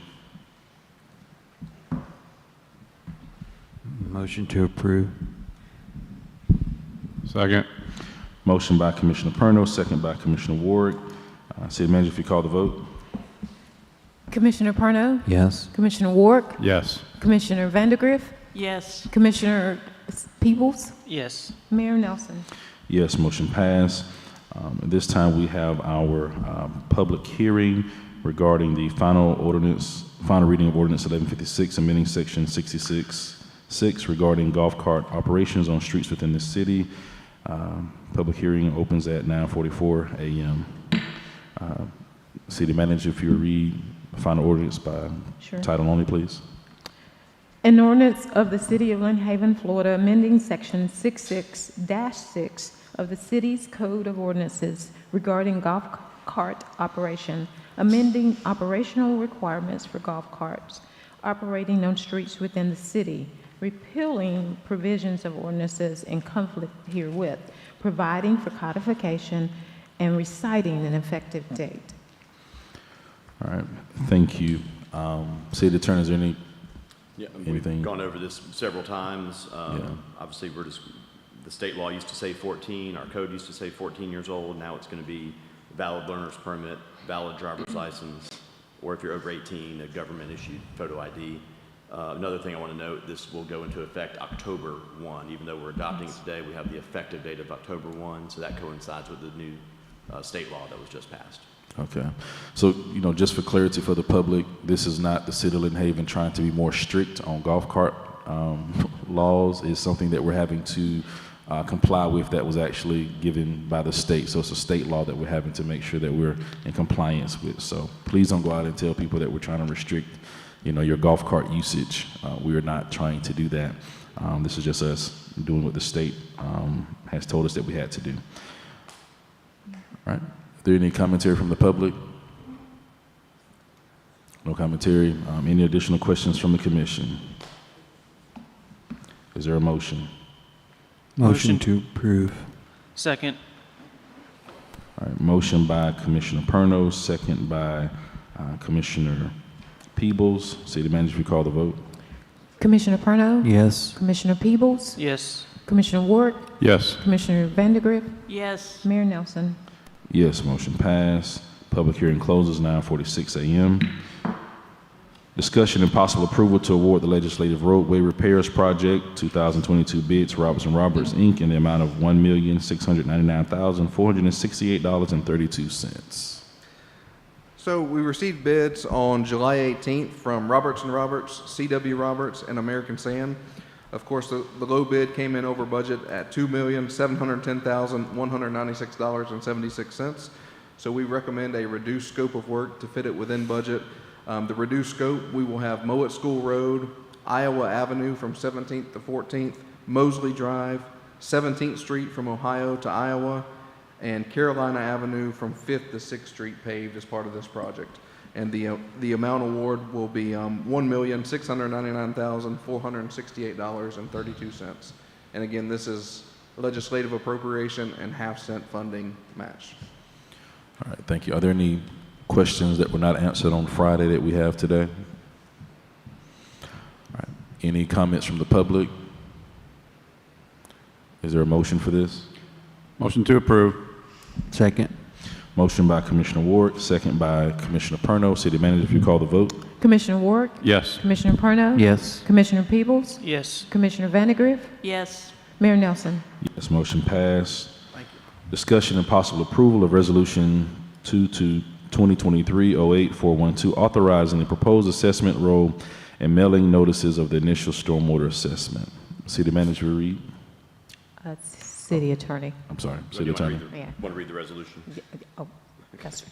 Motion to approve. Second. Motion by Commissioner Perno, second by Commissioner Ward. City Manager, if you call the vote. Commissioner Parno? Yes. Commissioner Ward? Yes. Commissioner Vandegrift? Yes. Commissioner Peebles? Yes. Mayor Nelson? Yes, motion passed. At this time, we have our public hearing regarding the final reading of ordinance 1156, amending section 66.6 regarding golf cart operations on streets within the city. Public hearing opens at 9:44 a.m. City Manager, if you would read the final ordinance by title only, please. An ordinance of the City of Lynn Haven, Florida, amending Section 66-6 of the city's Code of Ordinances regarding golf cart operation, amending operational requirements for golf carts operating on streets within the city, repealing provisions of ordinances in conflict herewith, providing for codification, and reciting an effective date. All right, thank you. City Attorney, is there anything? We've gone over this several times. Obviously, the state law used to say 14, our code used to say 14 years old. Now it's going to be valid learner's permit, valid driver's license, or if you're over 18, a government-issued photo ID. Another thing I want to note, this will go into effect October 1. Even though we're adopting it today, we have the effective date of October 1, so that coincides with the new state law that was just passed. Okay. So, just for clarity for the public, this is not the City of Lynn Haven trying to be more strict on golf cart laws is something that we're having to comply with that was actually given by the state. So it's a state law that we're having to make sure that we're in compliance with. So please don't go out and tell people that we're trying to restrict, your golf cart usage. We are not trying to do that. This is just us doing what the state has told us that we had to do. All right. Are there any commentary from the public? No commentary. Any additional questions from the commission? Is there a motion? Motion to approve. Second. All right. Motion by Commissioner Pernos, second by Commissioner Peebles. City Manager, if you call the vote. Commissioner Perno? Yes. Commissioner Peebles? Yes. Commissioner Ward? Yes. Commissioner Vandergrift? Yes. Mayor Nelson? Yes, motion passed. Public hearing closes 9:46 a.m. Discussion and possible approval to award the legislative roadway repairs project 2022 bids Robertson Roberts, Inc. in the amount of $1,699,468.32. So we received bids on July 18th from Robertson Roberts, C.W. Roberts, and American Sand. Of course, the low bid came in over budget at $2,710,196.76. So we recommend a reduced scope of work to fit it within budget. The reduced scope, we will have Mowat School Road, Iowa Avenue from 17th to 14th, Mosley Drive, 17th Street from Ohio to Iowa, and Carolina Avenue from 5th to 6th Street paved as part of this project. And the amount award will be $1,699,468.32. And again, this is legislative appropriation and half-cent funding match. All right, thank you. Are there any questions that were not answered on Friday that we have today? All right. Any comments from the public? Is there a motion for this? Motion to approve. Second. Motion by Commissioner Ward, second by Commissioner Perno. City Manager, if you call the vote. Commissioner Ward? Yes. Commissioner Perno? Yes. Commissioner Peebles? Yes. Commissioner Vandergrift? Yes. Mayor Nelson? Yes, motion passed. Thank you. Discussion and possible approval of Resolution 2023-08-412, authorizing the proposed assessment roll and mailing notices of the initial stormwater assessment. City Manager, read. City Attorney. I'm sorry, City Attorney. Yeah. Want to read the resolution? Yeah, oh, that's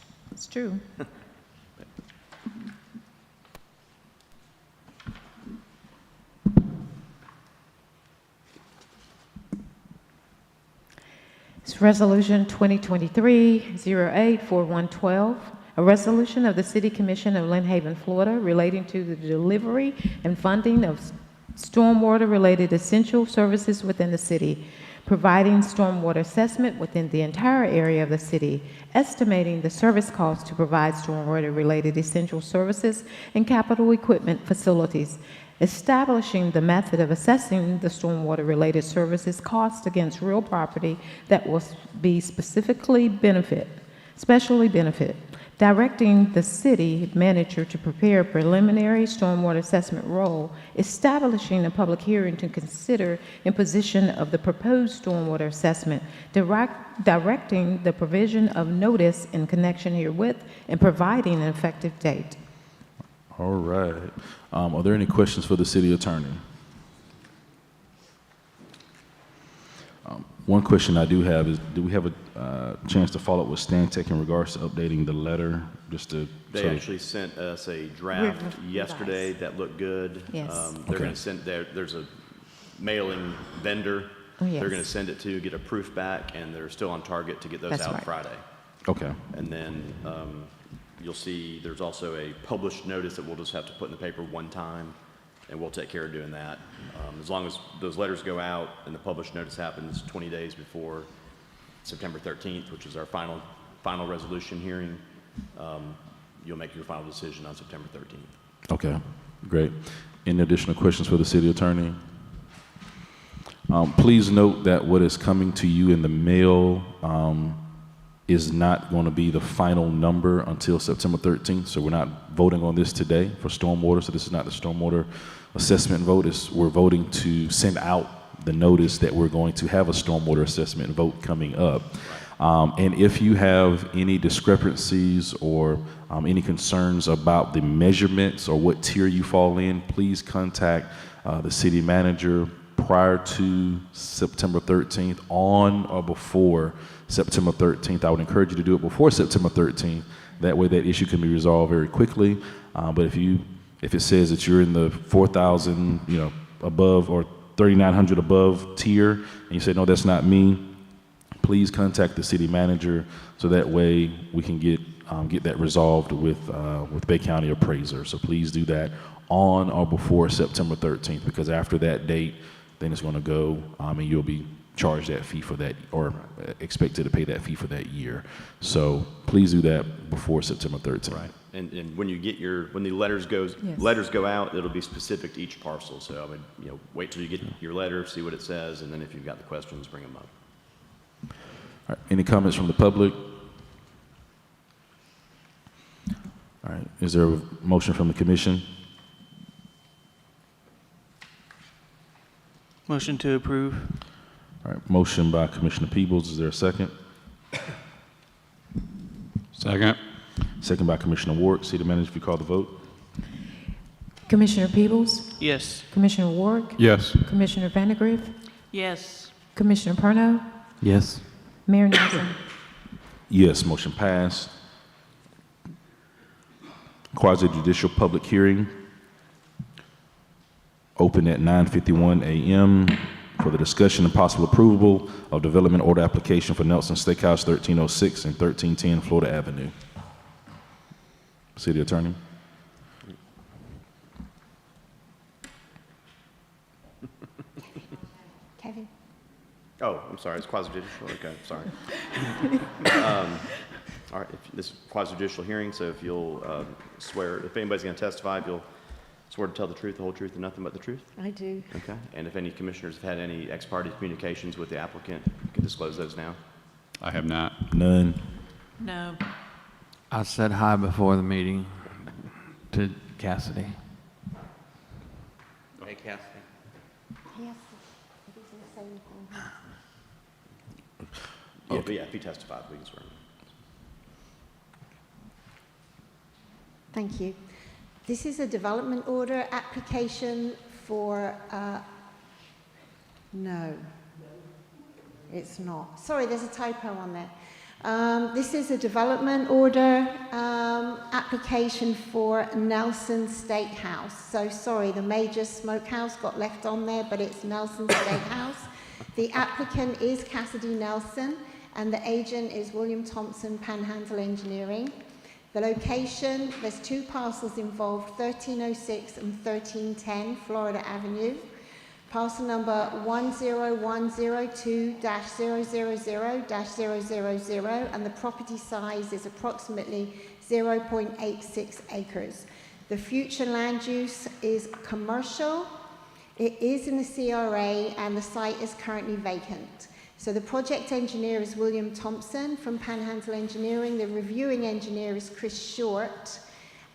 true. It's Resolution 2023-08-4112, a resolution of the City Commission of Lynn Haven, Florida, relating to the delivery and funding of stormwater-related essential services within the city, providing stormwater assessment within the entire area of the city, estimating the service costs to provide stormwater-related essential services and capital equipment facilities, establishing the method of assessing the stormwater-related services cost against real property that will be specially benefit, directing the city manager to prepare a preliminary stormwater assessment roll, establishing a public hearing to consider imposition of the proposed stormwater assessment, directing the provision of notice in connection herewith, and providing an effective date. All right. Are there any questions for the city attorney? One question I do have is, do we have a chance to follow up with Stantec in regards to updating the letter? Just to They actually sent us a draft yesterday that looked good. Yes. They're going to send, there's a mailing vendor. Oh, yes. They're going to send it to, get a proof back, and they're still on target to get those That's out right. Friday. Okay. And then you'll see there's also a published notice that we'll just have to put in the paper one time, and we'll take care of doing that. As long as those letters go out and the published notice happens 20 days before September 13th, which is our final resolution hearing, you'll make your final decision on September 13th. Okay, great. Any additional questions for the city attorney? Please note that what is coming to you in the mail is not going to be the final number until September 13th. So we're not voting on this today for stormwater. So this is not the stormwater assessment vote. We're voting to send out the notice that we're going to have a stormwater assessment vote coming up. And if you have any discrepancies or any concerns about the measurements or what tier you fall in, please contact the city manager prior to September 13th, on or before September 13th. I would encourage you to do it before September 13th. That way that issue can be resolved very quickly. But if it says that you're in the 4,000, above or 3,900 above tier, and you say, no, that's not me, please contact the city manager so that way we can get that resolved with Bay County appraiser. So please do that on or before September 13th, because after that date, then it's going to go and you'll be charged that fee for that, or expected to pay that fee for that year. So please do that before September 13th. Right. And when you get when the letters go out, it'll be specific to each parcel. So I would, wait till you get your letter, see what it says, and then if you've got the questions, bring them up. All right. Any comments from the public? All right. Is there a motion from the commission? Motion to approve. All right. Motion by Commissioner Peebles. Is there a second? Second. Second by Commissioner Ward. City Manager, if you call the vote. Commissioner Peebles? Yes. Commissioner Ward? Yes. Commissioner Vandegrift? Yes. Commissioner Perno? Yes. Mayor Nelson? Yes, motion passed. Quasi-judicial public hearing open at 9:51 a.m. for the discussion and possible approval of development order application for Nelson Steakhouse 1306 and 1310 Florida Avenue. City Attorney. Kevin? Oh, I'm sorry, it's quasi-judicial, okay, sorry. All right, this is quasi-judicial hearing, so if you'll swear, if anybody's going to testify, if you'll swear to tell the truth, the whole truth, and nothing but the truth? I do. Okay, and if any commissioners have had any ex parte communications with the applicant, you can disclose those now. I have not. None. No. I said hi before the meeting to Cassidy. Hey, Cassidy. Yes. Yeah, but yeah, if he testifies, we can swear him. Thank you. This is a development order application for, no, it's not. Sorry, there's a typo on there. This is a development order application for Nelson Steakhouse. So sorry, the Major Smokehouse got left on there, but it's Nelson Steakhouse. The applicant is Cassidy Nelson, and the agent is William Thompson, Panhandle Engineering. The location, there's two parcels involved, 1306 and 1310 Florida Avenue. Parcel number 10102-000-000, and the property size is approximately 0.86 acres. The future land use is commercial. It is in the CRA, and the site is currently vacant. So the project engineer is William Thompson from Panhandle Engineering. The reviewing engineer is Chris Short.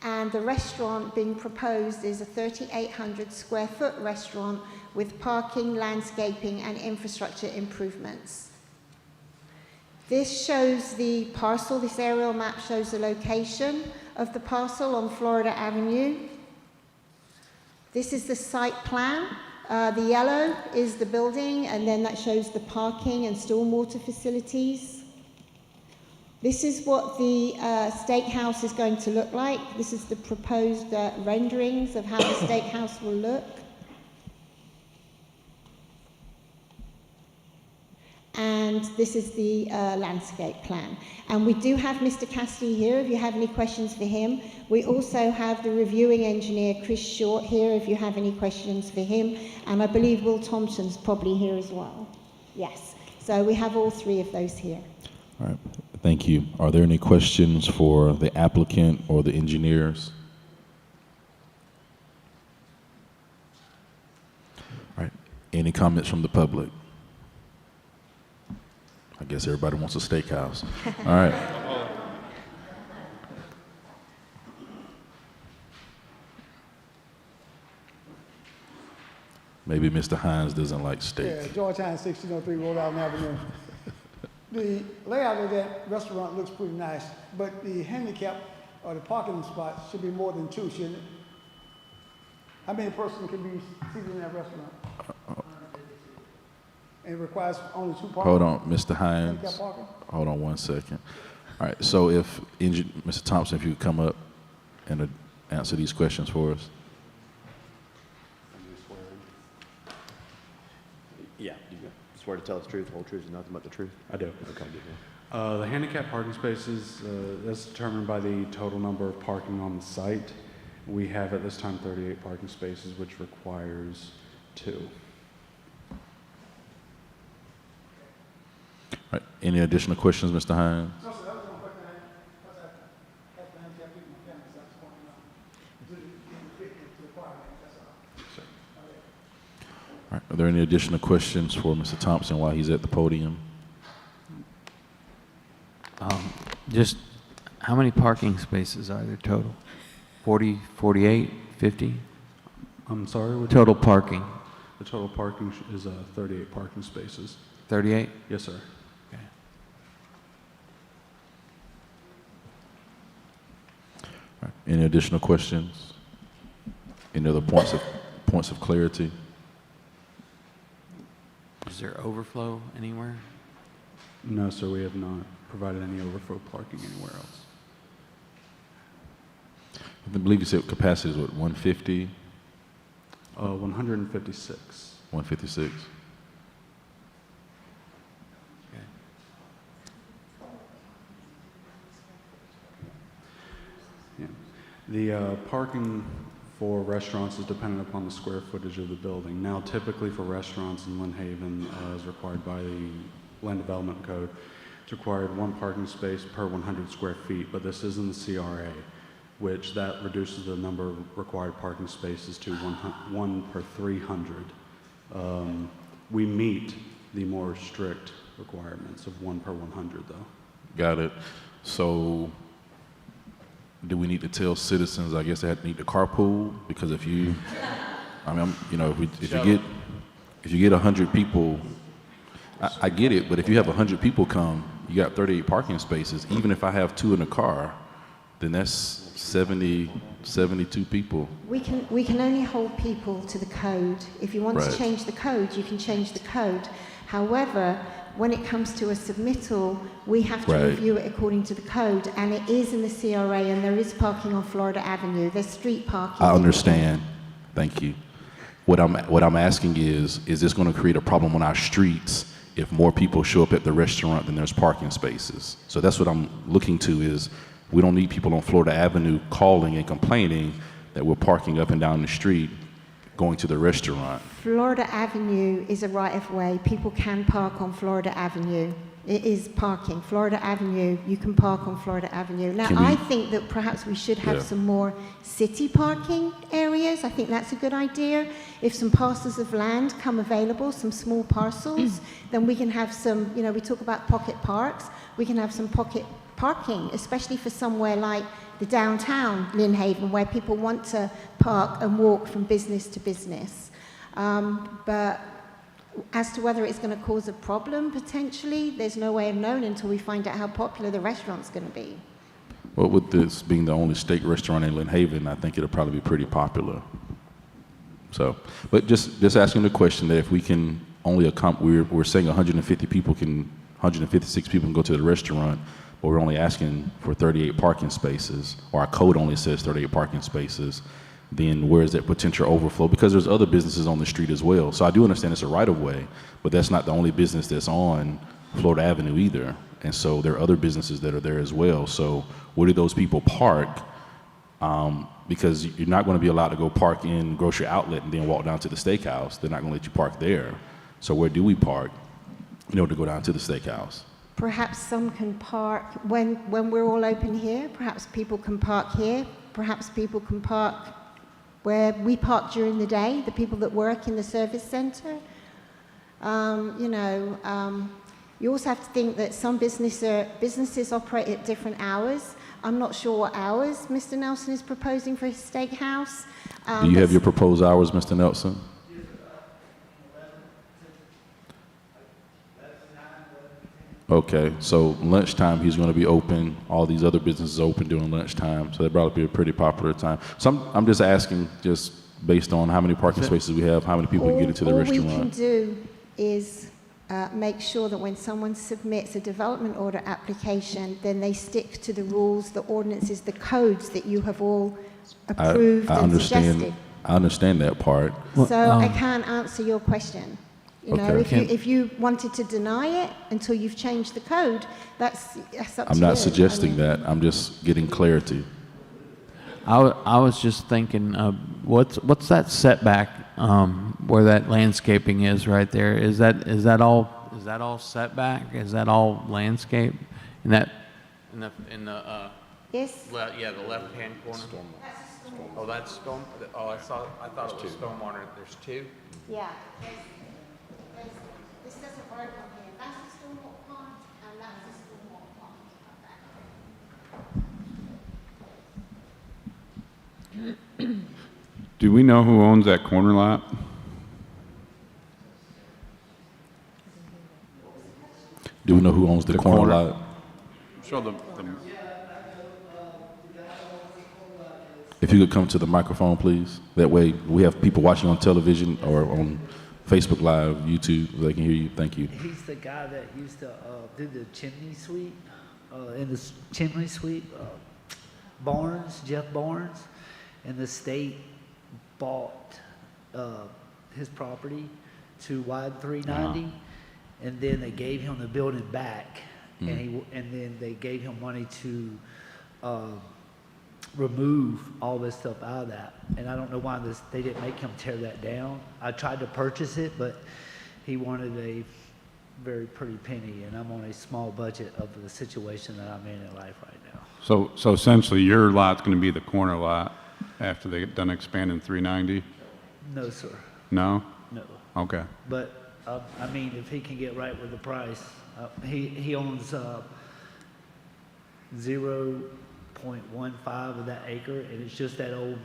And the restaurant being proposed is a 3,800 square foot restaurant with parking, landscaping, and infrastructure improvements. This shows the parcel. This aerial map shows the location of the parcel on Florida Avenue. This is the site plan. The yellow is the building, and then that shows the parking and stormwater facilities. This is what the steakhouse is going to look like. This is the proposed renderings of how the steakhouse will look. And this is the landscape plan. And we do have Mr. Cassidy here if you have any questions for him. We also have the reviewing engineer, Chris Short, here if you have any questions for him. And I believe Will Thompson's probably here as well. Yes. So we have all three of those here. All right. Thank you. Are there any questions for the applicant or the engineers? All right. Any comments from the public? I guess everybody wants a steakhouse. All right. Maybe Mr. Hines doesn't like steak. Yeah, George Hines, 1603 Rhode Island Avenue. The layout of that restaurant looks pretty nice, but the handicap or the parking spots should be more than two, shouldn't it? How many persons can be seated in that restaurant? And it requires only 2 parking? Hold on, Mr. Hines. Handicap parking? Hold on 1 second. All right, so if, Mr. Thompson, if you could come up and answer these questions for us. Yeah, do you swear to tell the truth, the whole truth, and nothing but the truth? I do. Okay, good. The handicap parking spaces, that's determined by the total number of parking on the site. We have at this time 38 parking spaces, which requires 2. All right, any additional questions, Mr. Hines? No, sir, that was one question I had. Because I have the handicap people in my family, so I just want to know. Do it fit into the requirement, that's all. All right, are there any additional questions for Mr. Thompson while he's at the podium? Just how many parking spaces are there total? 40, 48, 50? I'm sorry? Total parking. The total parking is 38 parking spaces. 38? Yes, sir. Okay. All right, any additional questions? Any other points of clarity? Is there overflow anywhere? No, sir, we have not provided any overflow parking anywhere else. I believe you said capacity is what, 150? 156. 156. Yeah. The parking for restaurants is dependent upon the square footage of the building. Now, typically for restaurants in Lynn Haven, as required by the Land Development Code, it's required 1 parking space per 100 square feet, but this is in the CRA, which that reduces the number of required parking spaces to 1 per 300. We meet the more strict requirements of 1 per 100, though. Got it. So do we need to tell citizens, I guess, they need to carpool? Because if you, I mean, you know, if you get 100 people, I get it, but if you have 100 people come, you got 38 parking spaces. Even if I have 2 in the car, then that's 72 people. We can only hold people to the code. If you want Right. to change the code, you can change the code. However, when it comes to a submittal, we have to Right. review it according to the code, and it is in the CRA, and there is parking on Florida Avenue. There's street parking. I understand. Thank you. What I'm asking is this going to create a problem on our streets if more people show up at the restaurant than there's parking spaces? So that's what I'm looking to is we don't need people on Florida Avenue calling and complaining that we're parking up and down the street going to the restaurant. Florida Avenue is a right-of-way. People can park on Florida Avenue. It is parking. Florida Avenue, you can park on Florida Avenue. Now, I think that perhaps we should have some more city parking areas. I think that's a good idea. If some parcels of land come available, some small parcels, then we can have some, you know, we talk about pocket parks. We can have some pocket parking, especially for somewhere like the downtown Lynn Haven, where people want to park and walk from business to business. But as to whether it's going to cause a problem, potentially, there's no way of knowing until we find out how popular the restaurant's going to be. Well, with this being the only steak restaurant in Lynn Haven, I think it'll probably be pretty popular. So, but just asking the question that if we can only we're saying 156 people can go to the restaurant, but we're only asking for 38 parking spaces, or our code only says 38 parking spaces, then where is that potential overflow? Because there's other businesses on the street as well. So I do understand it's a right-of-way, but that's not the only business that's on Florida Avenue either. And so there are other businesses that are there as well. So where do those people park? Because you're not going to be allowed to go park in grocery outlet and then walk down to the steakhouse. They're not going to let you park there. So where do we park in order to go down to the steakhouse? Perhaps some can park when we're all open here. Perhaps people can park here. Perhaps people can park where we park during the day, the people that work in the service center. You also have to think that some businesses operate at different hours. I'm not sure what hours Mr. Nelson is proposing for his steakhouse. Do you have your proposed hours, Mr. Nelson? Okay, so lunchtime he's going to be open. All these other businesses open during lunchtime, so that'd probably be a pretty popular time. So I'm just asking, just based on how many parking spaces we have, how many people can get into the All we can restaurant. do is make sure that when someone submits a development order application, then they stick to the rules, the ordinances, the codes that you have all approved and suggested. I understand that part. So I can't answer your question. You know, Okay. if you wanted to deny it until you've changed the code, that's up to I'm you. not suggesting that. I'm just getting clarity. I was just thinking, what's that setback where that landscaping is right there? Is that all setback? Is that all landscape? In the Yes. the left hand corner. Oh, that's storm. Oh, I thought it was stormwater. There's two. Yeah. This doesn't work on here. That's a stormwater pond, and that's a stormwater pond. Do we know who owns that corner lot? Do we know who owns the corner lot? Show the If you could come to the microphone, please. That way we have people watching on television or on Facebook Live, YouTube, they can hear you. Thank you. He's the guy that used to do the chimney sweep, in the chimney sweep, Jeff Barnes, and the state bought his property to wide 390, and then they gave him the building back, and then they gave him money to remove all this stuff out of that. And I don't know why they didn't make him tear that down. I tried to purchase it, but he wanted a very pretty penny, and I'm on a small budget of the situation that I'm in life right now. So essentially, your lot's going to be the corner lot after they get done expanding 390? No, sir. No? No. Okay. But, I mean, if he can get right with the price, he owns 0.15 of that acre, and it's just that old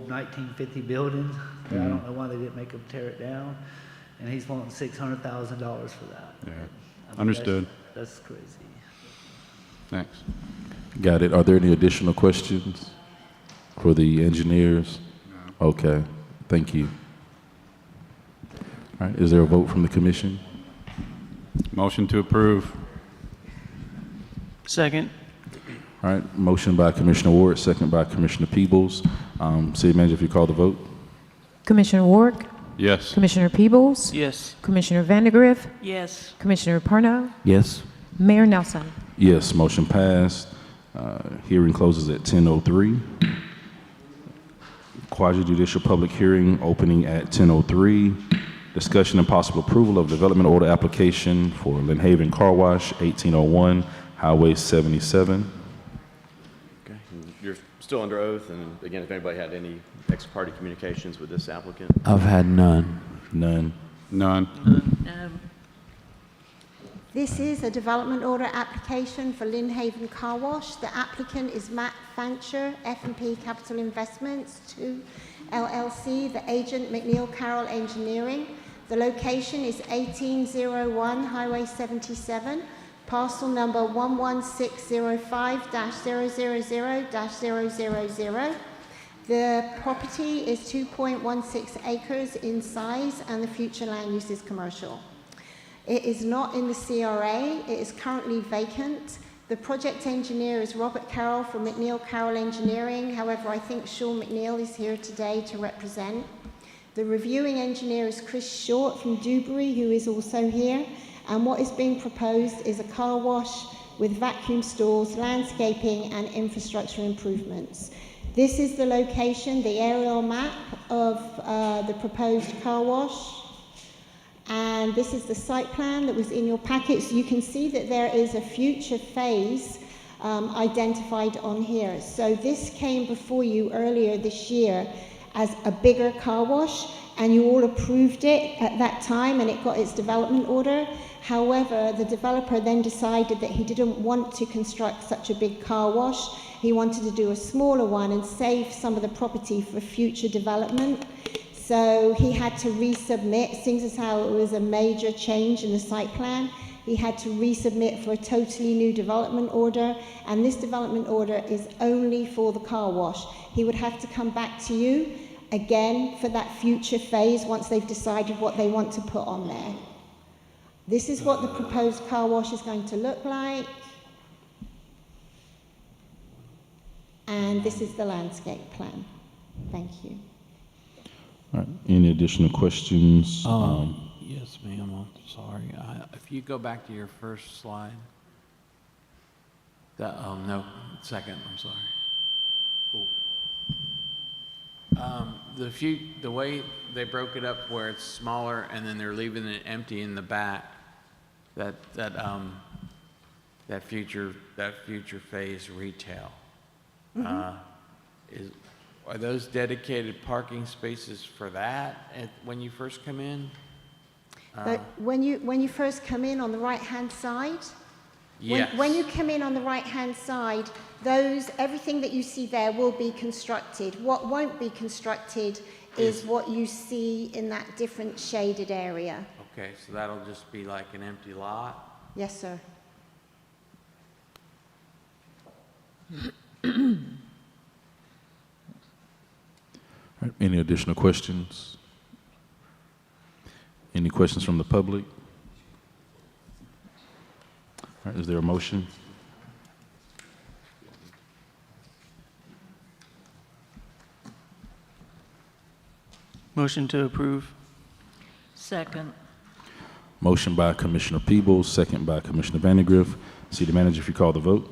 1950 building. I don't know why they didn't make him tear it down, and he's wanting $600,000 for that. Yeah. I mean, Understood. That's crazy. Thanks. Got it. Are there any additional questions for the engineers? No. Okay. Thank you. All right. Is there a vote from the commission? Motion to approve. Second. All right. Motion by Commissioner Ward, second by Commissioner Peebles. City Manager, if you call the vote. Commissioner Ward? Yes. Commissioner Peebles? Yes. Commissioner Vandegrift? Yes. Commissioner Perno? Yes. Mayor Nelson? Yes. Motion passed. Hearing closes at 10:03. Quasi-judicial public hearing opening at 10:03. Discussion and possible approval of development order application for Lynn Haven Car Wash, 1801 Highway 77. Okay. You're still under oath, and again, if anybody had any ex-parte communications with this applicant? I've had none. None. None. This is a development order application for Lynn Haven Car Wash. The applicant is Matt Fancher, F&P Capital Investments 2 LLC, the agent McNeil Carroll Engineering. The location is 1801 Highway 77, parcel number 11605-000-000. The property is 2.16 acres in size, and the future land use is commercial. It is not in the CRA. It is currently vacant. The project engineer is Robert Carroll from McNeil Carroll Engineering. However, I think Sean McNeil is here today to represent. The reviewing engineer is Chris Short from Dewberry, who is also here. And what is being proposed is a car wash with vacuum stalls, landscaping, and infrastructure improvements. This is the location, the aerial map of the proposed car wash. And this is the site plan that was in your packets. You can see that there is a future phase identified on here. So this came before you earlier this year as a bigger car wash, and you all approved it at that time, and it got its development order. However, the developer then decided that he didn't want to construct such a big car wash. He wanted to do a smaller one and save some of the property for future development. So he had to resubmit, seeing as how it was a major change in the site plan, he had to resubmit for a totally new development order, and this development order is only for the car wash. He would have to come back to you again, for that future phase, once they've decided what they want to put on there. This is what the proposed car wash is going to look like. And this is the landscape plan. Thank you. All right. Any additional questions? Yes, ma'am. I'm sorry. If you go back to your first slide. No, second. I'm sorry. The way they broke it up where it's smaller and then they're leaving it empty in the back, that future phase retail. Are those dedicated parking spaces for that when you first come in? But when you first come in on the right-hand side, Yes. when you come in on the right-hand side, everything that you see there will be constructed. What won't be constructed is what you see in that different shaded area. Okay, so that'll just be like an empty lot? Yes, sir. All right. Any additional questions? Any questions from the public? All right. Is there a motion? Motion to approve. Second. Motion by Commissioner Peebles, second by Commissioner Vandegrift. City Manager, if you call the vote.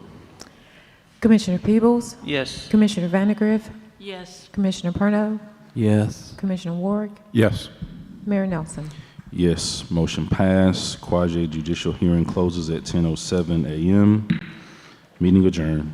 Commissioner Peebles, Yes. Commissioner Vandegrift, Yes. Commissioner Perno, Yes. Commissioner Ward, Yes. Mayor Nelson. Yes, motion passed. Quasi judicial hearing closes at 10:07 a.m. Meeting adjourned.